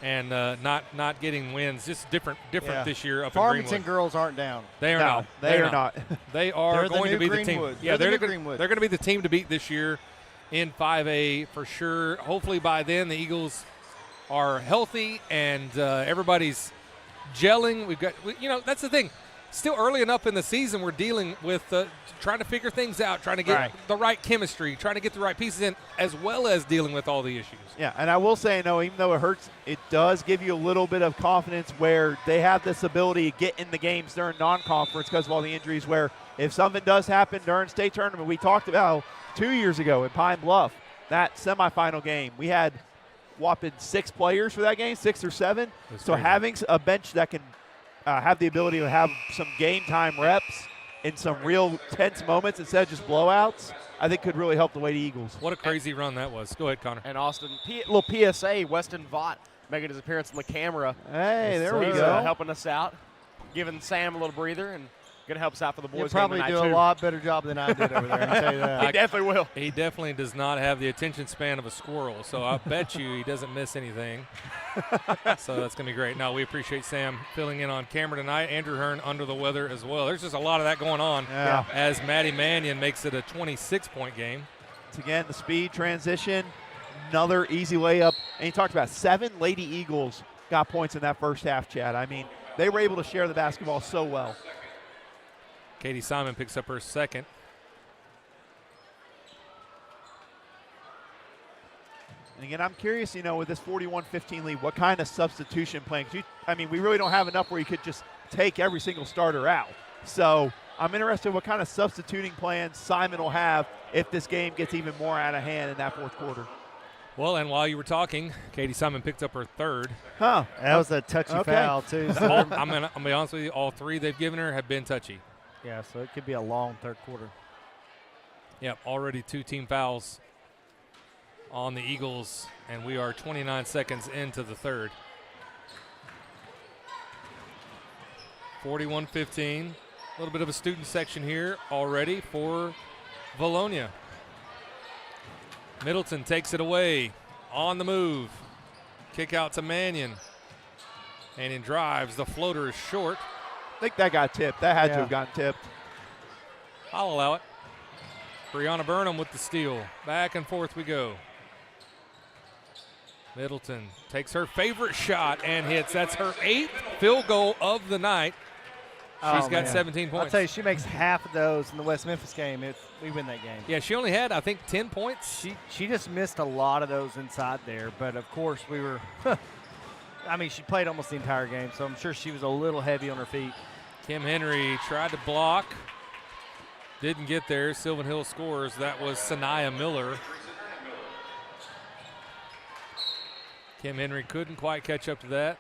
and not getting wins. Just different this year up in Farmington Greenwood. girls aren't down. They are not. They are not. They are They're going the to be new the team. Greenwood. Yeah, They're the they're new Greenwood. going to be the team to beat this year in 5A for sure. Hopefully by then the Eagles are healthy and everybody's gelling. We've got, that's the thing. Still early enough in the season, we're dealing with trying to figure things out, trying to get the right chemistry, trying to get the right pieces in, as well as dealing with all the issues. Yeah, and I will say, even though it hurts, it does give you a little bit of confidence where they have this ability to get in the games during non-conference because of all the injuries, where if something does happen during state tournament, we talked about 2 years ago in Pine Bluff, that semifinal game, we had whopping 6 players for that game, 6 or 7. So having a bench that can have the ability to have some game time reps in some real tense moments instead of just blowouts, I think could really help the Lady Eagles. What a crazy run that was. Go ahead, Connor. And Austin, little PSA, Weston Vaught making his appearance on the camera. Hey, there we go. Helping us out, giving Sam a little breather, and going to help us out for the boys' He'll probably game do tonight, a lot better job than I did over there, I'll tell you that. He definitely will. He definitely does not have the attention span of a squirrel, so I bet you he doesn't miss anything. So that's going to be great. No, we appreciate Sam filling in on camera tonight. Andrew Hearn under the weather as well. There's just a lot of that going on as Maddie Mannion makes it a 26-point game. It's again the speed transition, another easy layup. And you talked about 7 Lady Eagles got points in that first half, Chad. I mean, they were able to share the basketball so well. Katie Simon picks up her second. And again, I'm curious, with this 41-15 lead, what kind of substitution plan? We really don't have enough where you could just take every single starter out. So I'm interested in what kind of substituting plans Simon will have if this game gets even more out of hand in that fourth quarter. Well, and while you were talking, Katie Simon picked up her third. Huh. That was a touchy foul, too. I'm going to be honest with you, all 3 they've given her have been touchy. Yeah, so it could be a long third quarter. Yep, already 2 team fouls on the Eagles, and we are 29 seconds into the third. 41-15. A little bit of a student section here already for Vilonia. Middleton takes it away on the move. Kick out to Mannion. Mannion drives. The floater is short. I think that got tipped. That had to have gotten tipped. I'll allow it. Brianna Burnham with the steal. Back and forth we go. Middleton takes her favorite shot and hits. That's her 8th field goal of the night. She's got 17 points. I'll tell you, she makes half of those in the West Memphis game if we win that game. Yeah, she only had, I think, 10 points. She just missed a lot of those inside there. But, of course, we were – she played almost the entire game, so I'm sure she was a little heavy on her feet. Kim Henry tried to block. Didn't get there. Sylvan Hill scores. That was Sanaya Miller. Kim Henry couldn't quite catch up to that.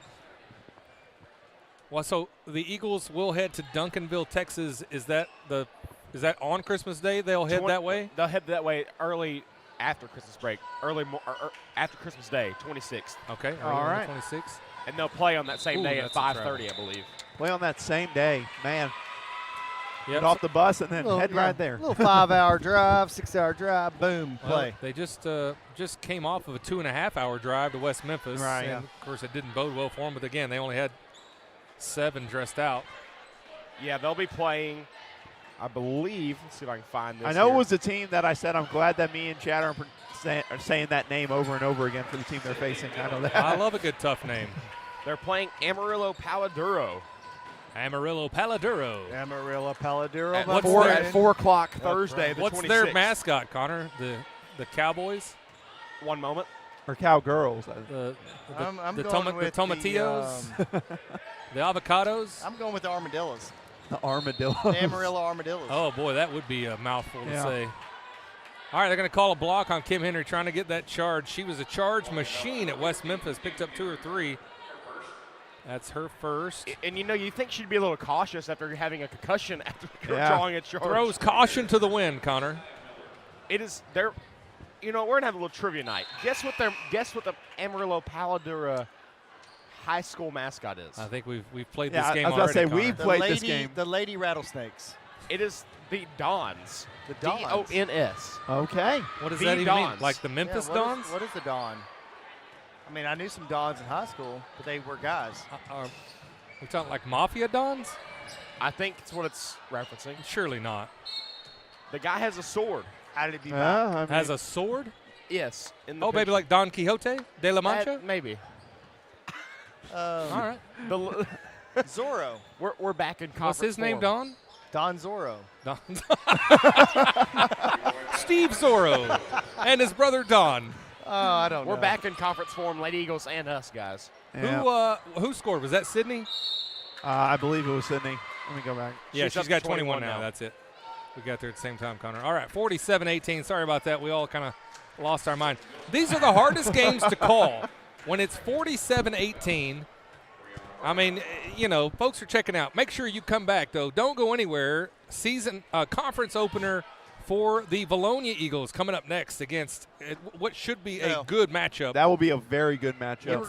Well, so the Eagles will head to Duncanville, Texas. Is that on Christmas Day? They'll head that way? They'll head that way early after Christmas break. After Christmas Day, 26th. Okay. All right. 26th. And they'll play on that same day at that's a 5:30, I believe. Play on that same day. Man. Yep. Get off the bus and then head right there. Little 5-hour drive, 6-hour drive, boom, play. They just came off of a 2.5-hour drive to West Memphis. Right. And, of course, it didn't bode well for them. But, again, they only had 7 dressed out. Yeah, they'll be playing, I believe. Let's see if I can find this. I know it was the team that I said I'm glad that me and Chad are saying that name over and over again for the team they're facing. I know that. I love a good tough name. They're playing Amarillo Paladuro. Amarillo Paladuro. Amarillo Paladuro. At 4 o'clock Thursday, the 26th. What's their mascot, Connor? The Cowboys? One moment. Or Cowgirls. I'm the going with Tomatillos? The Avocados? I'm going with the Armadillos. The Armadillos. The Amarillo Armadillos. Oh, boy, that would be a mouthful to say. All right, they're going to call a block on Kim Henry trying to get that charge. She was a charge machine at West Memphis, picked up 2 or 3. That's her first. And, you think she'd be a little cautious after having a concussion after drawing a charge. Throws caution to the wind, Connor. It is – they're – we're going to have a little trivia night. Guess what the Amarillo Paladura high school mascot is? I think we've played this game already. I was about to say, Connor. we've played this game. The Lady Rattlesnakes. It is the Dons. The Dons. D-O-N-S. Okay. What does The that even mean? Dons. Like the Memphis Yeah, Dons? What is the Don? I mean, I knew some Dons in high school, but they were guys. We talking like Mafia Dons? I think it's what it's referencing. Surely not. The guy has a sword. How did it be Has a sword? Yes. In the Oh, maybe picture. like Don Quixote de la Mancha? Maybe. All right. Zorro. We're back in conference What's his name, form. Don? Don Zorro. Don. Steve Zorro and his brother Don. Oh, I don't know. We're back in conference form, Lady Eagles and us, guys. Yeah. Who scored? Was that Sydney? I believe it was Sydney. Let me go back. Yeah, She's she's up got to 21 21 now. now. That's it. We got there at the same time, Connor. All right, 47-18. Sorry about that. We all kind of lost our mind. These are the hardest games to call when it's 47-18. I mean, folks are checking out. Make sure you come back, though. Don't go anywhere. Conference opener for the Vilonia Eagles coming up next against what should be a good matchup. That will be a very good matchup. You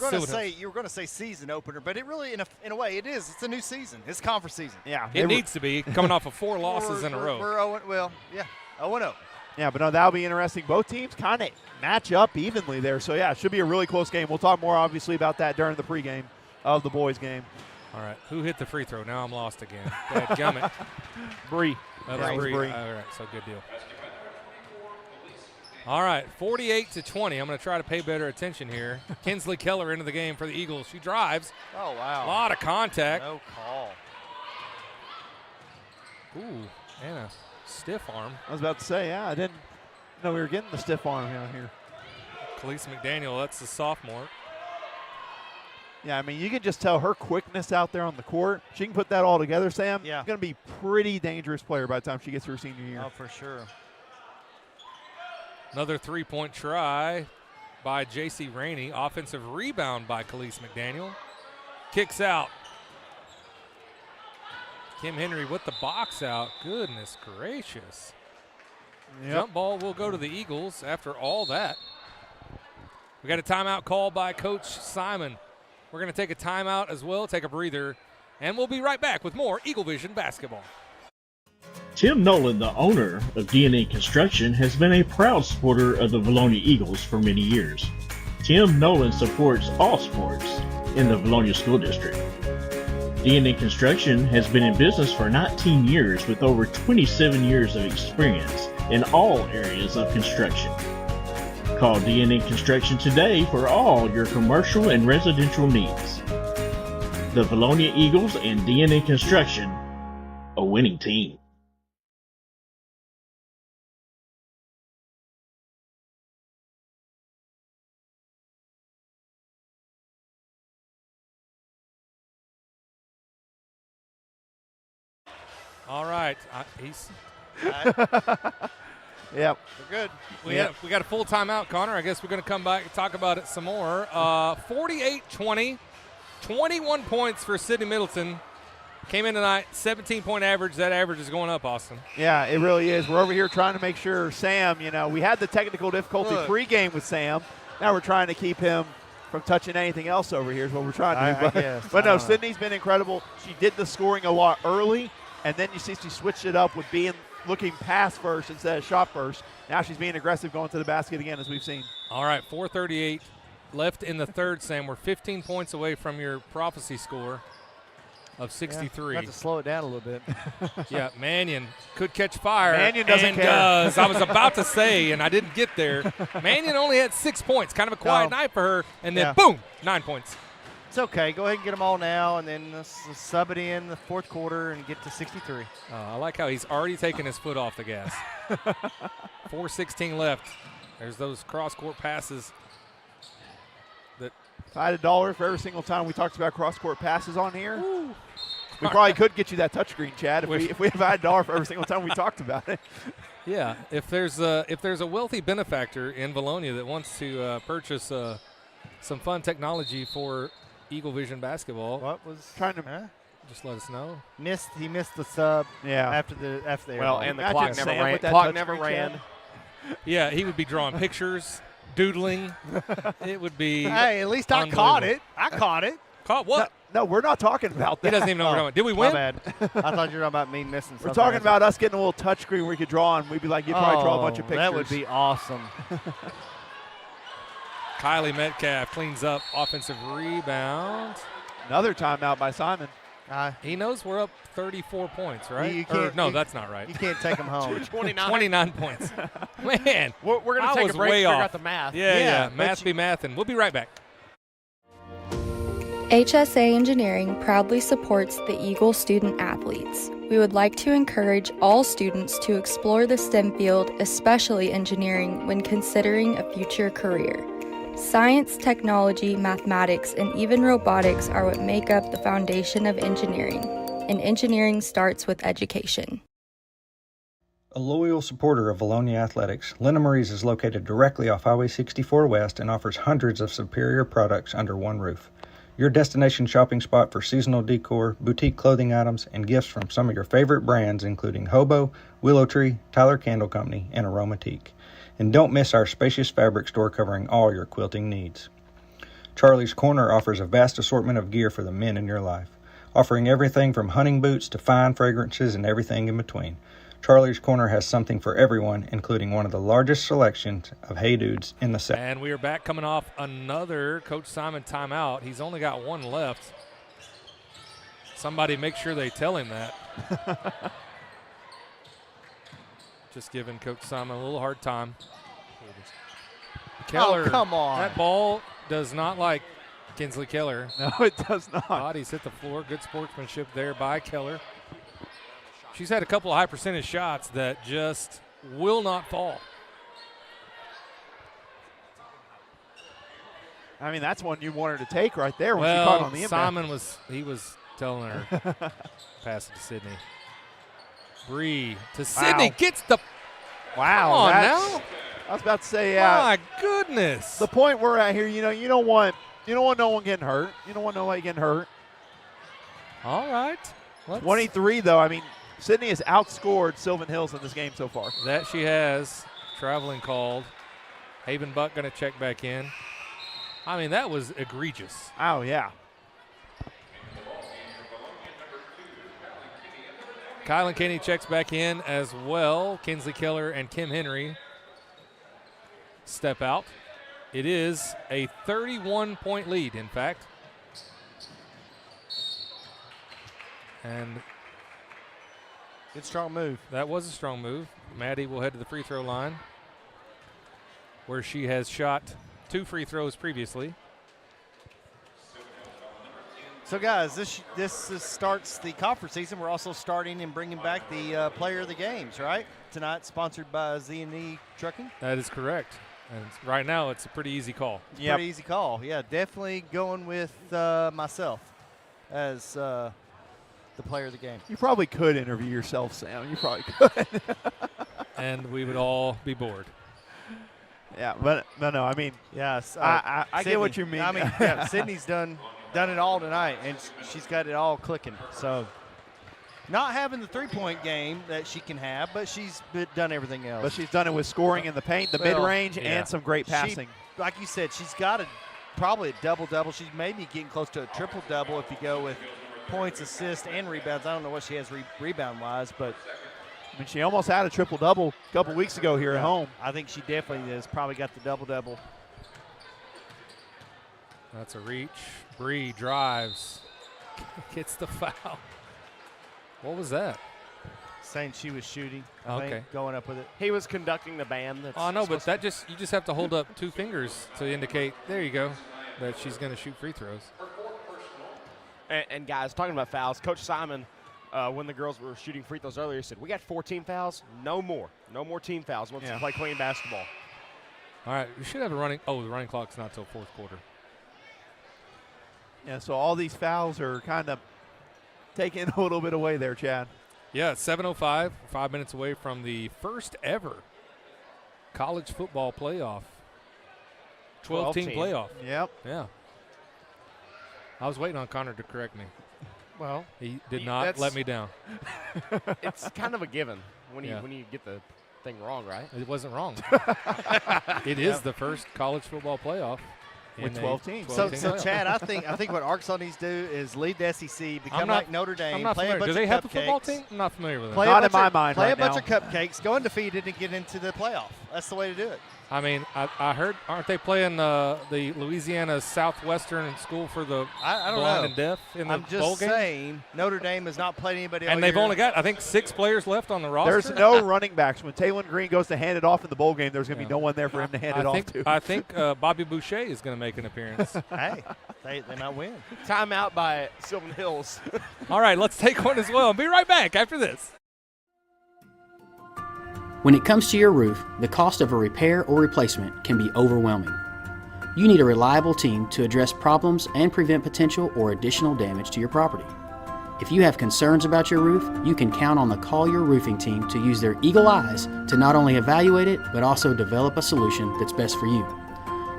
were going to say season opener, but it really, in a way, it is. It's a new season. It's conference season. Yeah. It needs to be, coming off of 4 losses in a row. We're 0-0. Yeah, but no, that'll be interesting. Both teams kind of match up evenly there. So, yeah, it should be a really close game. We'll talk more, obviously, about that during the pregame of the boys' game. All right. Who hit the free throw? Now I'm lost again. Dadgummit. Bree. That Yeah, was Bree. Bree. All right, so good deal. All right, 48-20. I'm going to try to pay better attention here. Kinsley Keller into the game for the Eagles. She drives. Oh, wow. A lot of contact. No call. Ooh, and a stiff arm. I was about to say, yeah, I didn't know we were getting the stiff arm out here. Khalees McDaniel, that's the sophomore. Yeah, I mean, you can just tell her quickness out there on the court. She can put that all together, Sam. Yeah. Going to be pretty dangerous player by the time she gets to her senior year. Oh, for sure. Another three-point try by J.C. Rainey. Offensive rebound by Khalees McDaniel. Kicks out. Kim Henry with the box out. Goodness gracious. Yep. Jump ball will go to the Eagles after all that. We got a timeout call by Coach Simon. We're going to take a timeout as well, take a breather, and we'll be right back with more Eaglevision basketball. Tim Nolan, the owner of DNA Construction, has been a proud supporter of the Vilonia Eagles for many years. Tim Nolan supports all sports in the Vilonia School District. DNA Construction has been in business for 19 years with over 27 years of experience in all areas of construction. Call DNA Construction today for all your commercial and residential needs. The Vilonia Eagles and DNA Construction, a winning team. All right. He's Yep. We're good. We got a full timeout, Connor. I guess we're going to come back and talk about it some more. 48-20, 21 points for Sydney Middleton. Came in tonight, 17-point average. That average is going up, Austin. Yeah, it really is. We're over here trying to make sure Sam, we had the technical difficulty pregame with Sam. Now we're trying to keep him from touching anything else over here is what we're trying to do. I guess. But no, Sydney's been incredible. She did the scoring a lot early, and then you see she switched it up with looking pass first instead of shot first. Now she's being aggressive going to the basket again, as we've seen. All right, 4:38 left in the third, Sam. We're 15 points away from your prophecy score of 63. Yeah, have to slow it down a little bit. Yeah, Mannion could catch fire. Mannion doesn't and care. does. I was about to say, and I didn't get there. Mannion only had 6 points. Kind of a quiet night for her. And then, boom, 9 points. It's okay. Go ahead and get them all now, and then sub it in the fourth quarter and get to 63. I like how he's already taken his foot off the gas. 4:16 left. There's those cross-court passes. If I had $1 for every single time we talked about cross-court passes on here, we probably could get you that touchscreen, Chad, if we had $1 for every single time we talked about it. Yeah, if there's a wealthy benefactor in Vilonia that wants to purchase some fun technology for Eaglevision basketball, What was trying to just let us know. He missed the sub. Yeah. After the Well, air and the ball. clock Imagine never Sam ran. with that Clock touch never screen, ran. Chad. Yeah, he would be drawing pictures, doodling. It would be. Hey, at least I caught it. I caught it. Caught what? No, we're not talking about that. He doesn't even know what we're talking about. Did we My win? bad. I thought you were talking about me missing something. We're talking about us getting a little touchscreen where we could draw, and we'd be like, you'd probably draw a bunch of pictures. That would be awesome. Kylie Metcalf cleans up offensive rebound. Another timeout by Simon. He knows we're up 34 points, right? You can't, no, that's not right. You can't take them home. 29 points. Man, We're going to take a break to figure out the math. Yeah. Math be math, and we'll be right back. HSA Engineering proudly supports the Eagle student athletes. We would like to encourage all students to explore the STEM field, especially engineering, when considering a future career. Science, technology, mathematics, and even robotics are what make up the foundation of engineering, and engineering starts with education. A loyal supporter of Vilonia Athletics, Lena Marie's is located directly off Highway 64 West and offers hundreds of superior products under one roof. Your destination shopping spot for seasonal decor, boutique clothing items, and gifts from some of your favorite brands including Hobo, Willow Tree, Tyler Candle Company, and Aromatique. And don't miss our spacious fabric store covering all your quilting needs. Charlie's Corner offers a vast assortment of gear for the men in your life, offering everything from hunting boots to fine fragrances and everything in between. Charlie's Corner has something for everyone, including one of the largest selections of Hey Dudes in the set. And we are back coming off another Coach Simon timeout. He's only got one left. Somebody make sure they tell him that. Just giving Coach Simon a little hard time. Keller. Oh, come on. That ball does not like Kinsley Keller. No, it does not. Bodies hit the floor. Good sportsmanship there by Keller. She's had a couple of high percentage shots that just will not fall. I mean, that's one you wanted to take right there when she caught on the inbound. Simon was telling her pass it to Sydney. Bree to Sydney gets the. Wow. Come on now. I was about to say, My goodness. The point we're at here, you don't want no one getting hurt. You don't want nobody getting hurt. All right. 23 though. I mean, Sydney has outscored Sylvan Hills in this game so far. That she has. Traveling called. Haven Buck going to check back in. I mean, that was egregious. Oh, yeah. Kylan Kenny checks back in as well. Kinsley Keller and Kim Henry step out. It is a 31-point lead, in fact. And good strong move. That was a strong move. Maddie will head to the free throw line, where she has shot 2 free throws previously. So, guys, this starts the conference season. We're also starting and bringing back the player of the games, right? Tonight, sponsored by Z&E Trucking. That is correct. And right now, it's a pretty easy call. Pretty easy call. Yeah, definitely going with myself as the player of the game. You probably could interview yourself, Sam. You probably could. And we would all be bored. Yeah, but no, I mean, yes, I get what you mean. I mean, yeah, Sydney's done it all tonight, and she's got it all clicking. So, not having the three-point game that she can have, but she's done everything else. But she's done it with scoring in the paint, the mid-range, and some great passing. Like you said, she's got probably a double-double. She's maybe getting close to a triple-double if you go with points, assists, and rebounds. I don't know what she has rebound-wise, but I mean, she almost had a triple-double a couple weeks ago here at home. I think she definitely has probably got the double-double. That's a reach. Bree drives. Gets the foul. What was that? Saying she was shooting. I think, going up with it. He was conducting the band. Oh, no, but you just have to hold up 2 fingers to indicate, there you go, that she's going to shoot free throws. And guys, talking about fouls, Coach Simon, when the girls were shooting free throws earlier, said, we got 14 fouls, no more. No more team fouls once we play clean basketball. All right, we should have the running clock's not till 4th quarter. Yeah, so all these fouls are kind of taking a little bit away there, Chad. Yeah, 7:05, 5 minutes away from the first ever college football playoff. 12-team playoff. Yep. Yeah. I was waiting on Connor to correct me. Well, he did not let me down. It's kind of a given when you get the thing wrong, right? It wasn't wrong. It is the first college football playoff. With in 12 a teams. 12 So team playoff. Chad, I think what Arkansas needs to do is lead the SEC, become I'm not- like Notre Dame, I'm not play a familiar. bunch Do they of have a football cupcakes. team? I'm not familiar with Play that. a Not bunch in my of- mind Play right a bunch now. of cupcakes, go undefeated, and get into the playoff. That's the way to do it. I mean, I heard, aren't they playing the Louisiana Southwestern School for the I don't blind know. and deaf in the I'm just bowl game? saying Notre Dame has not played anybody all And they've year. only got, I think, 6 players left on the roster. There's no running backs. When Taylor Green goes to hand it off in the bowl game, there's going to be no one there for him to hand it off to. I think Bobby Boucher is going to make an appearance. Hey, they might win. Timeout by Sylvan Hills. All right, let's take one as well. Be right back after this. When it comes to your roof, the cost of a repair or replacement can be overwhelming. You need a reliable team to address problems and prevent potential or additional damage to your property. If you have concerns about your roof, you can count on the Collier Roofing team to use their eagle eyes to not only evaluate it, but also develop a solution that's best for you.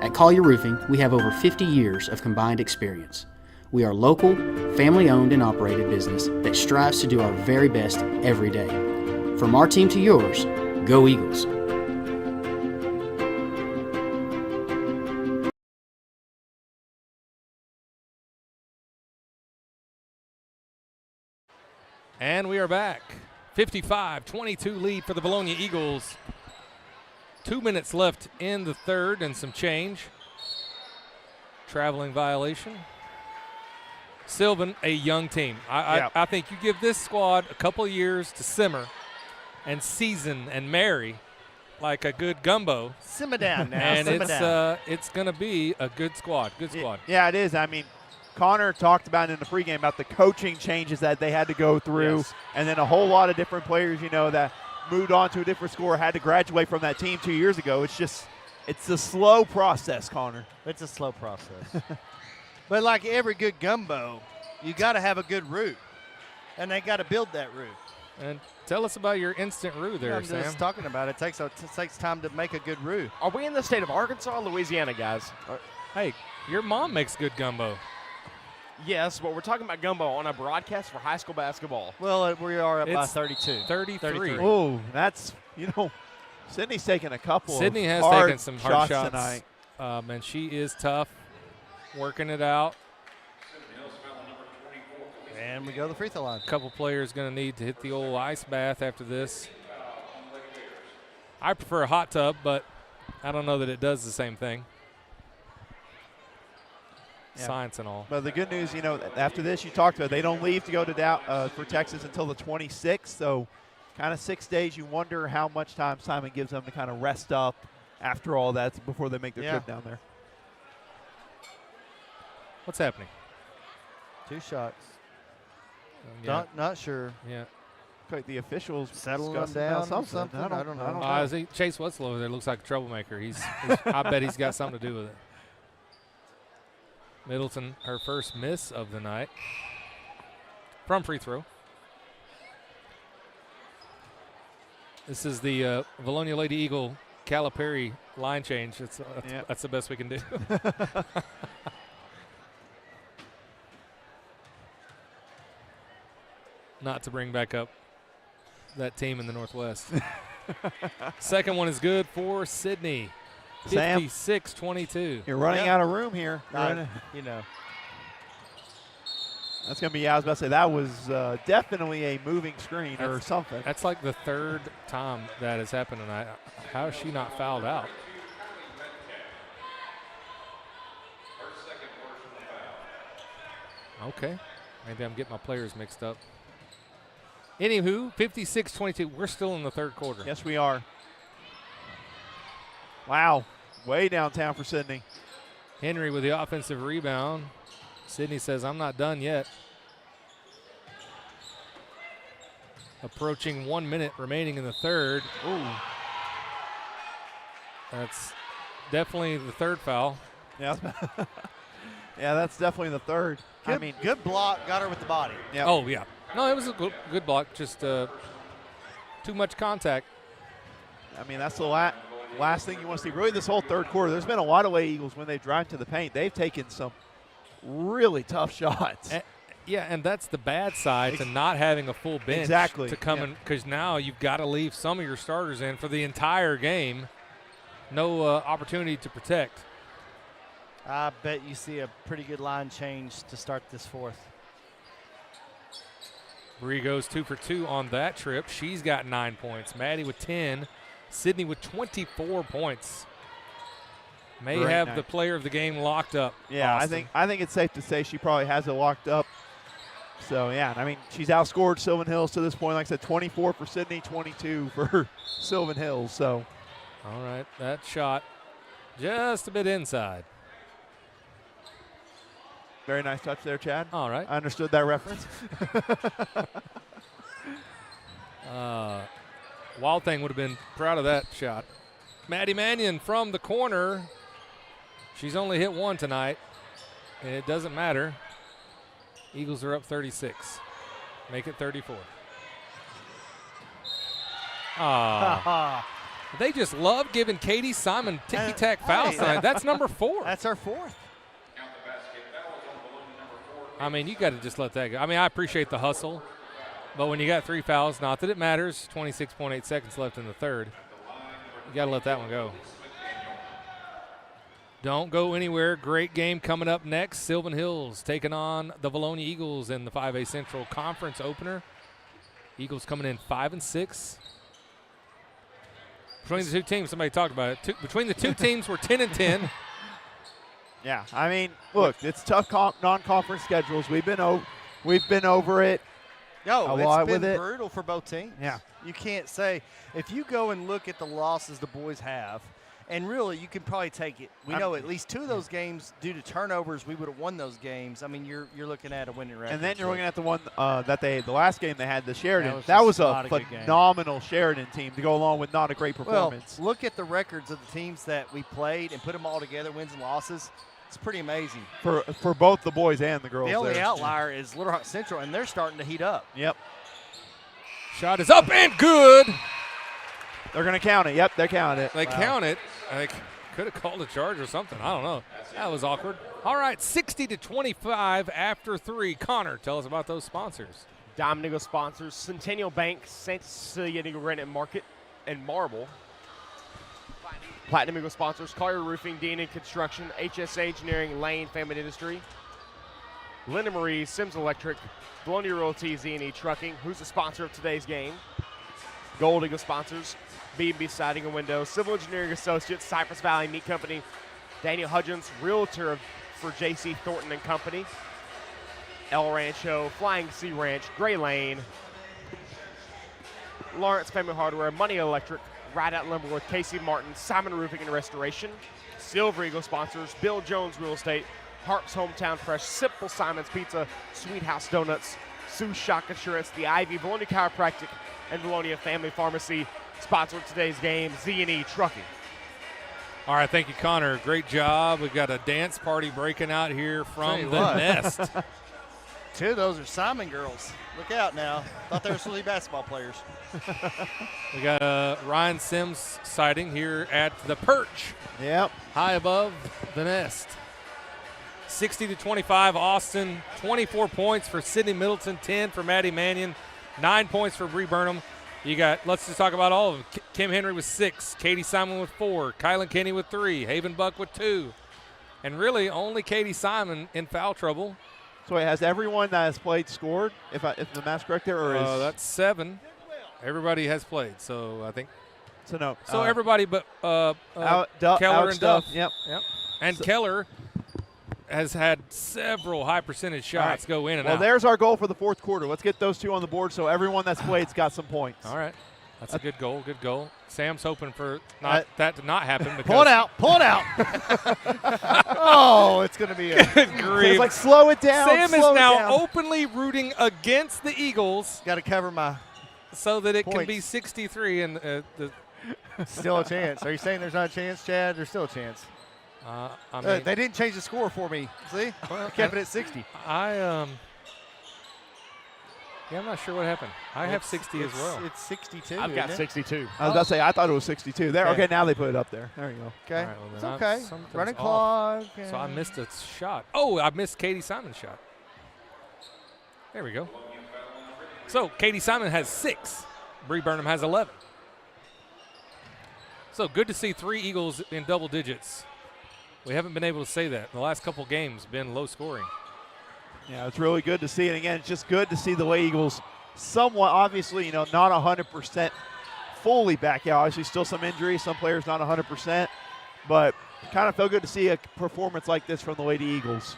At Collier Roofing, we have over 50 years of combined experience. We are local, family-owned and operated business that strives to do our very best every day. From our team to yours, go Eagles! And we are back. 55-22 lead for the Vilonia Eagles. 2 minutes left in the third and some change. Traveling violation. Sylvan, a young team. I think you give this squad a couple of years to simmer and season and marry like a good gumbo. Simmer down now. And simmer down. it's going to be a good squad. Good squad. Yeah, it is. I mean, Connor talked about in the pregame about the coaching changes that they had to go through, and then a whole lot of different players, that moved on to a different score, had to graduate from that team 2 years ago. It's a slow process, Connor. It's a slow process. But like every good gumbo, you got to have a good root, and they got to build that root. And tell us about your instant roux there, I'm Sam. just talking about it. It takes time to make a good roux. Are we in the state of Arkansas or Louisiana, guys? Hey, your mom makes good gumbo. Yes, but we're talking about gumbo on a broadcast for high school basketball. Well, we are up by It's 32. 33. Oh, that's, Sydney's taking a couple Sydney of has hard taken some hard shots tonight. And she is tough, working it out. And we go to the free throw line. A couple players going to need to hit the old ice bath after this. I prefer a hot tub, but I don't know that it does the same thing. Yeah. Science and all. But the good news, after this, you talked about, they don't leave to go to for Texas until the 26th. So kind of 6 days. You wonder how much time Simon gives them to kind of rest up after all that before they make their trip down there. What's happening? 2 shots. Yeah. Not sure. Yeah. Like the officials settling them discussing down about or something. I don't know. I see Chase Wetzel over there looks like a troublemaker. I bet he's got something to do with it. Middleton, her first miss of the night from free throw. This is the Vilonia Lady Eagle Calipari line change. That's the best we can do. Not to bring back up that team in the Northwest. Second one is good for Sydney. Sam, 56-22. You're running out of room here. That's going to be, I was about to say, that was definitely a moving screen or something. That's like the third time that has happened tonight. How is she not fouled out? Okay. Maybe I'm getting my players mixed up. Anywho, 56-22. We're still in the third quarter. Yes, we are. Wow. Way downtown for Sydney. Henry with the offensive rebound. Sydney says, I'm not done yet. Approaching 1 minute remaining in the third. Ooh. That's definitely the third foul. Yeah, yeah, that's definitely the third. Good block, got her with the body. Yep. Oh, yeah. No, it was a good block, just too much contact. I mean, that's the last thing you want to see. Really, this whole third quarter, there's been a lot of Lady Eagles when they drive to the paint. They've taken some really tough shots. Yeah, and that's the bad side to not having a full bench to come in, because now you've got to leave some of your starters in for the entire game. No opportunity to protect. I bet you see a pretty good line change to start this fourth. Bree goes 2 for 2 on that trip. She's got 9 points. Maddie with 10. Sydney with 24 points. May have the player of the game locked up. Yeah, Austin. I think it's safe to say she probably has it locked up. So, yeah, I mean, she's outscored Sylvan Hills to this point. Like I said, 24 for Sydney, 22 for Sylvan Hills. So, all right, that shot just a bit inside. Very nice touch there, Chad. All right. I understood that reference. Wild Thing would have been proud of that shot. Maddie Mannion from the corner. She's only hit one tonight, and it doesn't matter. Eagles are up 36. Make it 34. They just love giving Katie Simon ticky-tack fouls tonight. That's number 4. That's our 4th. I mean, you got to just let that go. I mean, I appreciate the hustle, but when you got 3 fouls, not that it matters, 26.8 seconds left in the third, you got to let that one go. Don't go anywhere. Great game coming up next. Sylvan Hills taking on the Vilonia Eagles in the 5A Central Conference opener. Eagles coming in 5-6. Between the two teams, somebody talked about it. Between the two teams, we're 10-10. Yeah, I mean, look, it's tough non-conference schedules. We've been over it. No, it's been brutal for both teams. Yeah. You can't say, if you go and look at the losses the boys have, and really you can probably take it. We know at least 2 of those games, due to turnovers, we would have won those games. I mean, you're looking at a winning record. And then you're looking at the one the last game they had, the Sheridan. That was a phenomenal Sheridan team to go along with not a great performance. Well, look at the records of the teams that we played and put them all together, wins and losses. It's pretty amazing. For both the boys and the girls. The only outlier is Little Rock Central, and they're starting to heat up. Yep. Shot is up and good. They're going to count it. Yep, they counted it. They count it. They could have called a charge or something. I don't know. That was awkward. All right, 60-25 after 3. Connor, tell us about those sponsors. Diamond Eagle sponsors Centennial Bank, St. Cecilia Eagle Granite Market, and Marble. Platinum Eagle sponsors Collier Roofing, D&E Construction, HSA Engineering, Lane Family Industry, Linda Marie, Sims Electric, Vilonia Realty, Z&E Trucking, who's the sponsor of today's game. Gold Eagle sponsors B&B Siding and Windows, Civil Engineering Associates, Cypress Valley Meat Company, Daniel Hudgens, Realtor for J.C. Thornton and Company, El Rancho, Flying Sea Ranch, Gray Lane, Lawrence Family Hardware, Money Electric, Rideout Lumber with Casey Martin, Simon Roofing and Restoration, Silver Eagle sponsors, Bill Jones Real Estate, Harp's Hometown Fresh, Simple Simon's Pizza, Sweet House Donuts, Sue Shock Insurance, The Ivy, Vilonia Chiropractic, and Vilonia Family Pharmacy. Sponsored today's game, Z&E Trucking. All right, thank you, Connor. Great job. We've got a dance party breaking out here from the Nest. 2 of those are Simon girls. Look out now. Thought they were silly basketball players. We got a Ryan Sims sighting here at the Perch. Yep. High above the Nest. 60-25 Austin. 24 points for Sydney Middleton. 10 for Maddie Mannion. 9 points for Bree Burnham. You got, let's just talk about all of them. Kim Henry with 6. Katie Simon with 4. Kylan Kenny with 3. Haven Buck with 2. And really only Katie Simon in foul trouble. So has everyone that has played scored, if the math's correct there? Or is that's 7. Everybody has played, so I think. So no. So everybody but Keller and Duff. Yep. And Keller has had several high percentage shots go in and out. Well, there's our goal for the fourth quarter. Let's get those 2 on the board so everyone that's played's got some points. All right. That's a good goal. Good goal. Sam's hoping for that to not happen. Pull it out. Pull it out. Oh, it's going to be a good grief. It's like, slow it down. Sam is now openly rooting against the Eagles. Got to cover my so that it points. can be 63 and the still a chance. Are you saying there's not a chance, Chad? There's still a chance. I mean, they didn't change the score for me. See? I kept it at 60. Yeah, I'm not sure what happened. I have 60 as well. It's 62. I've got 62. I was about to say, I thought it was 62. There. Okay, now they put it up there. There you go. Okay. All right, well, it's okay. Running off. clock. So I missed a shot. Oh, I missed Katie Simon's shot. There we go. So Katie Simon has 6. Bree Burnham has 11. So good to see 3 Eagles in double digits. We haven't been able to say that. The last couple games been low scoring. Yeah, it's really good to see. And again, it's just good to see the Lady Eagles somewhat, obviously, not 100% fully back out. Obviously, still some injuries, some players not 100%, but kind of felt good to see a performance like this from the Lady Eagles.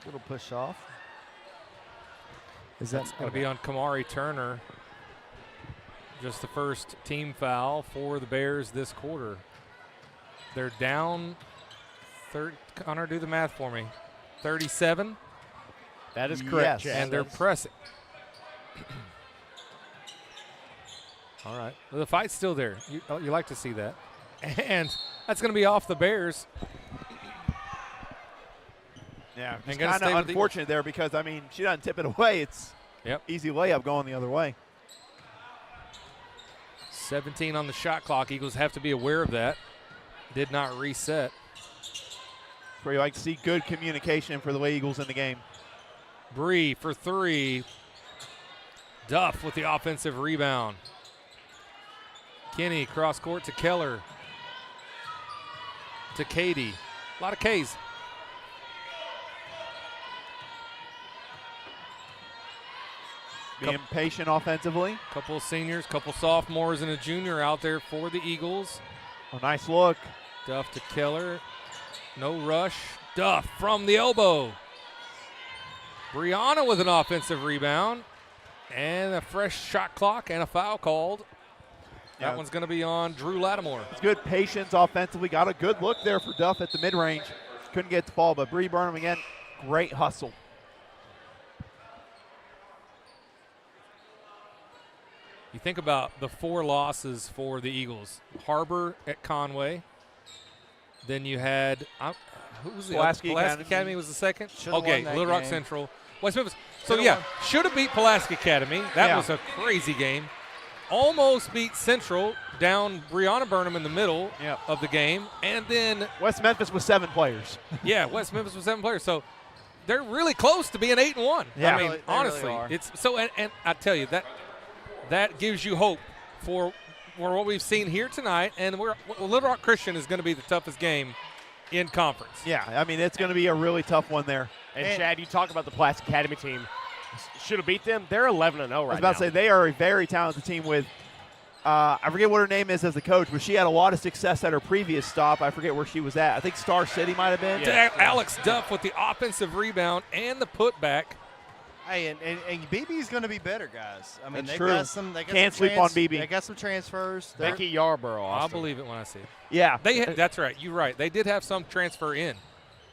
Little push off. That's going to be on Kamari Turner. Just the first team foul for the Bears this quarter. They're down. Connor, do the math for me. 37. That is correct. Yes. And they're pressing. All right. Well, the fight's still there. You like to see that. And that's going to be off the Bears. Yeah, it's kind of unfortunate there because, I mean, she doesn't tip it away. It's easy layup going the other way. 17 on the shot clock. Eagles have to be aware of that. Did not reset. Where you like to see good communication for the Lady Eagles in the game. Bree for 3. Duff with the offensive rebound. Kinney cross court to Keller. To Katie. A lot of Ks. Being patient offensively. Couple of seniors, couple sophomores, and a junior out there for the Eagles. A nice look. Duff to Keller. No rush. Duff from the elbow. Brianna with an offensive rebound. And a fresh shot clock and a foul called. That one's going to be on Drew Lattimore. It's good patience offensively. Got a good look there for Duff at the mid-range. Couldn't get the ball, but Bree Burnham again, great hustle. You think about the 4 losses for the Eagles. Harbor at Conway. Then you had, who was the Pulaski Academy was the second? Should've Okay, won that Little Rock game. Central. West Memphis. So, should have beat Pulaski Academy. That was a crazy game. Almost beat Central, down Brianna Burnham in the middle of the game. And then West Memphis with 7 players. West Memphis with 7 players. So they're really close to being 8-1. Yeah. I mean, They honestly, really are. it's so. And I tell you that gives you hope for what we've seen here tonight. And Little Rock Christian is going to be the toughest game in conference. Yeah, I mean, it's going to be a really tough one there. And Chad, you talk about the Pulaski Academy team. Should have beat them. They're 11-0 right now. I was about to say, they are a very talented team with, I forget what her name is as the coach, but she had a lot of success at her previous stop. I forget where she was at. I think Star City might have been. Yeah. Alex Duff with the offensive rebound and the putback. Hey, and BB's going to be better, guys. I mean, That's they true. got some. They got Can't some sleep on BB. They got some transfers. Becky Yarborough. I'll believe it when I see it. Yeah. That's right. You're right. They did have some transfer in.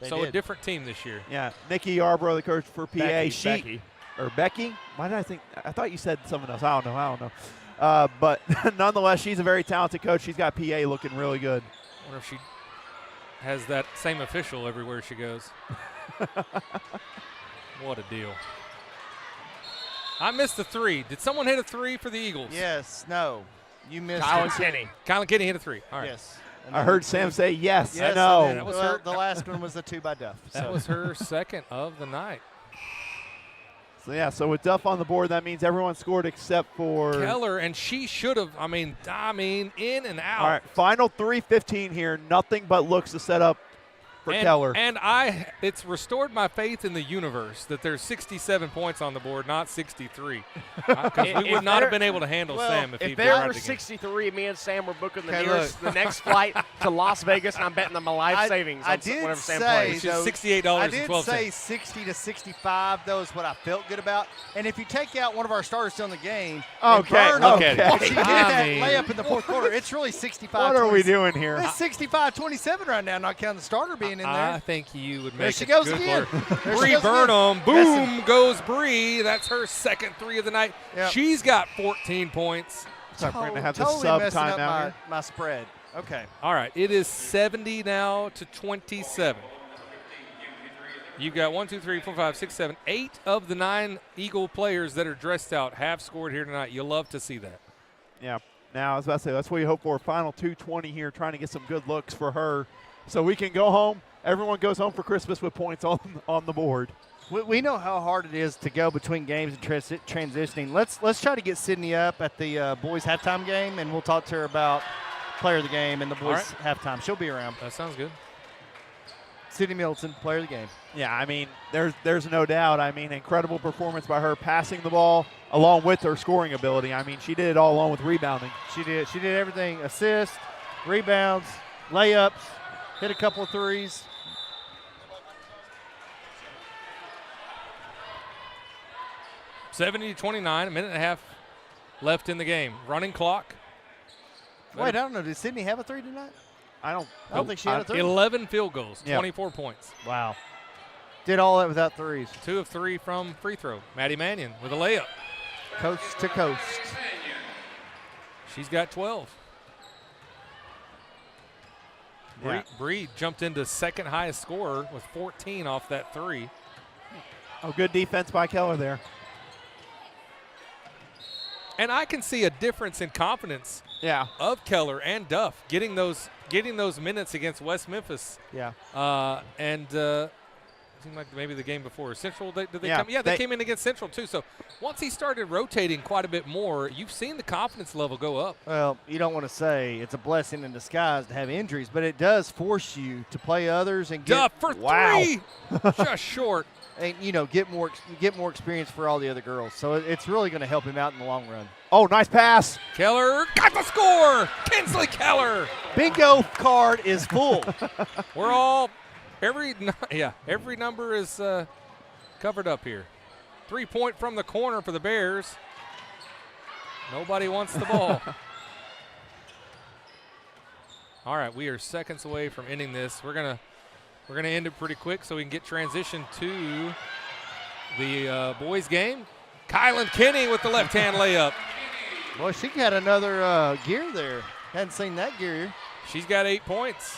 They so did. a different team this year. Yeah, Nikki Yarborough, the coach for PA. Becky. Or Becky? Why did I think? I thought you said someone else. I don't know. But nonetheless, she's a very talented coach. She's got PA looking really good. I wonder if she has that same official everywhere she goes. What a deal. I missed the 3. Did someone hit a 3 for the Eagles? Yes. No. You missed Kylan it. Kinney. Kylan Kinney hit a 3. All right. Yes. I heard Sam say yes. Yes, I know. That was well, her. the last one was the 2 by Duff. That So. was her second of the night. So with Duff on the board, that means everyone scored except for Keller, and she should have, I mean, in and out. All right, final 3:15 here. Nothing but looks to set up for Keller. And it's restored my faith in the universe that there's 67 points on the board, not 63. Because we would not have been able to handle Sam if he'd been there right were again. 63, me and Sam were booking the Okay, the next flight to Las Vegas, and I'm betting them my life savings I on did whatever Sam say, plays. Which is though, $68.12. I did say 60 to 65, though, is what I felt good about. And if you take out one of our starters still in the game, and burn them, if she hit that layup in the fourth quarter, it's really 65. What are we doing here? It's 65-27 right now, not counting the starter being in there. I think you would make There she a goes good again. player. There she Bree goes again. Burnham, boom, goes Bree. That's her second 3 of the night. Yep. She's got 14 points. Sorry, we're going to have the totally sub messing time up out here. my spread. Okay. All right, it is 70 now to 27. You've got 1, 2, 3, 4, 5, 6, 7, 8 of the 9 Eagle players that are dressed out have scored here tonight. You'll love to see that. Yeah. Now, I was about to say, that's what you hope for. Final 2:20 here, trying to get some good looks for her so we can go home. Everyone goes home for Christmas with points on the board. We know how hard it is to go between games and transitioning. Let's try to get Sydney up at the boys' halftime game, and we'll talk to her about player of the game and the boys' halftime. She'll be around. That sounds good. Sydney Middleton, player of the game. Yeah, I mean, there's no doubt. I mean, incredible performance by her passing the ball along with her scoring ability. I mean, she did it all along with rebounding. She did everything: assists, rebounds, layups, hit a couple of threes. (70-29), a minute and a half left in the game. Running clock. Wait, I don't know. Did Sydney have a three tonight? I don't think she had a three. 11 field goals, 24 points. Wow. Did all that without threes. 2 of 3 from free throw. Maddie Mannion with a layup. Coast to coast. She's got 12. Yeah. Bree jumped into second highest scorer with 14 off that three. Oh, good defense by Keller there. And I can see a difference in confidence of Keller and Duff getting those minutes against West Memphis. Yeah. It seemed like maybe the game before Central. Did they Yeah, come? Yeah, they came in against Central too. So once he started rotating quite a bit more, you've seen the confidence level go up. Well, you don't want to say it's a blessing in disguise to have injuries, but it does force you to play others and get Duff for three, just short. And get more experience for all the other girls. So it's really going to help him out in the long run. Oh, nice pass. Keller got the score. Kinsley Keller. Bingo card is full. We're all every number is covered up here. 3-point from the corner for the Bears. Nobody wants the ball. All right, we are seconds away from ending this. We're gonna end it pretty quick so we can get transition to the boys' game. Kylan Kinney with the left-hand layup. Boy, she got another gear there. Hadn't seen that gear. She's got 8 points.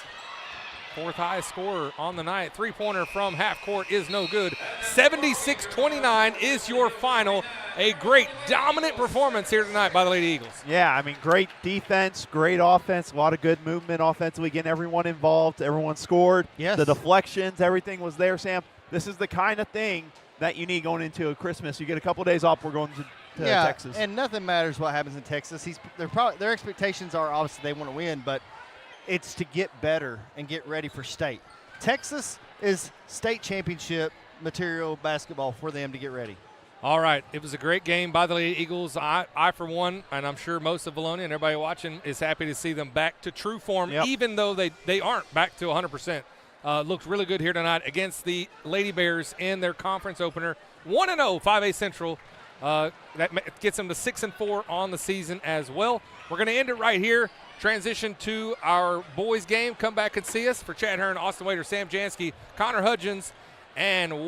4th highest scorer on the night. 3-pointer from half court is no good. 76-29 is your final. A great dominant performance here tonight by the Lady Eagles. Yeah, I mean, great defense, great offense, a lot of good movement offensively, getting everyone involved. Everyone scored. Yes. The deflections, everything was there, Sam. This is the kind of thing that you need going into a Christmas. You get a couple days off, we're going to Texas. And nothing matters what happens in Texas. Their expectations are obviously they want to win, but it's to get better and get ready for state. Texas is state championship material basketball for them to get ready. All right. It was a great game by the Lady Eagles. I for one, and I'm sure most of Vilonia and everybody watching is happy to see them back to true form, even though they aren't back to 100%. Looked really good here tonight against the Lady Bears in thetheir conference opener. 1-0, 5A Central. That gets them to 6-4 on the season as well. We're going to end it right here. Transition to our boys' game. Come back and see us. For Chad Hearn, Austin Waiter, Sam Jansky, Connor Hudgens, and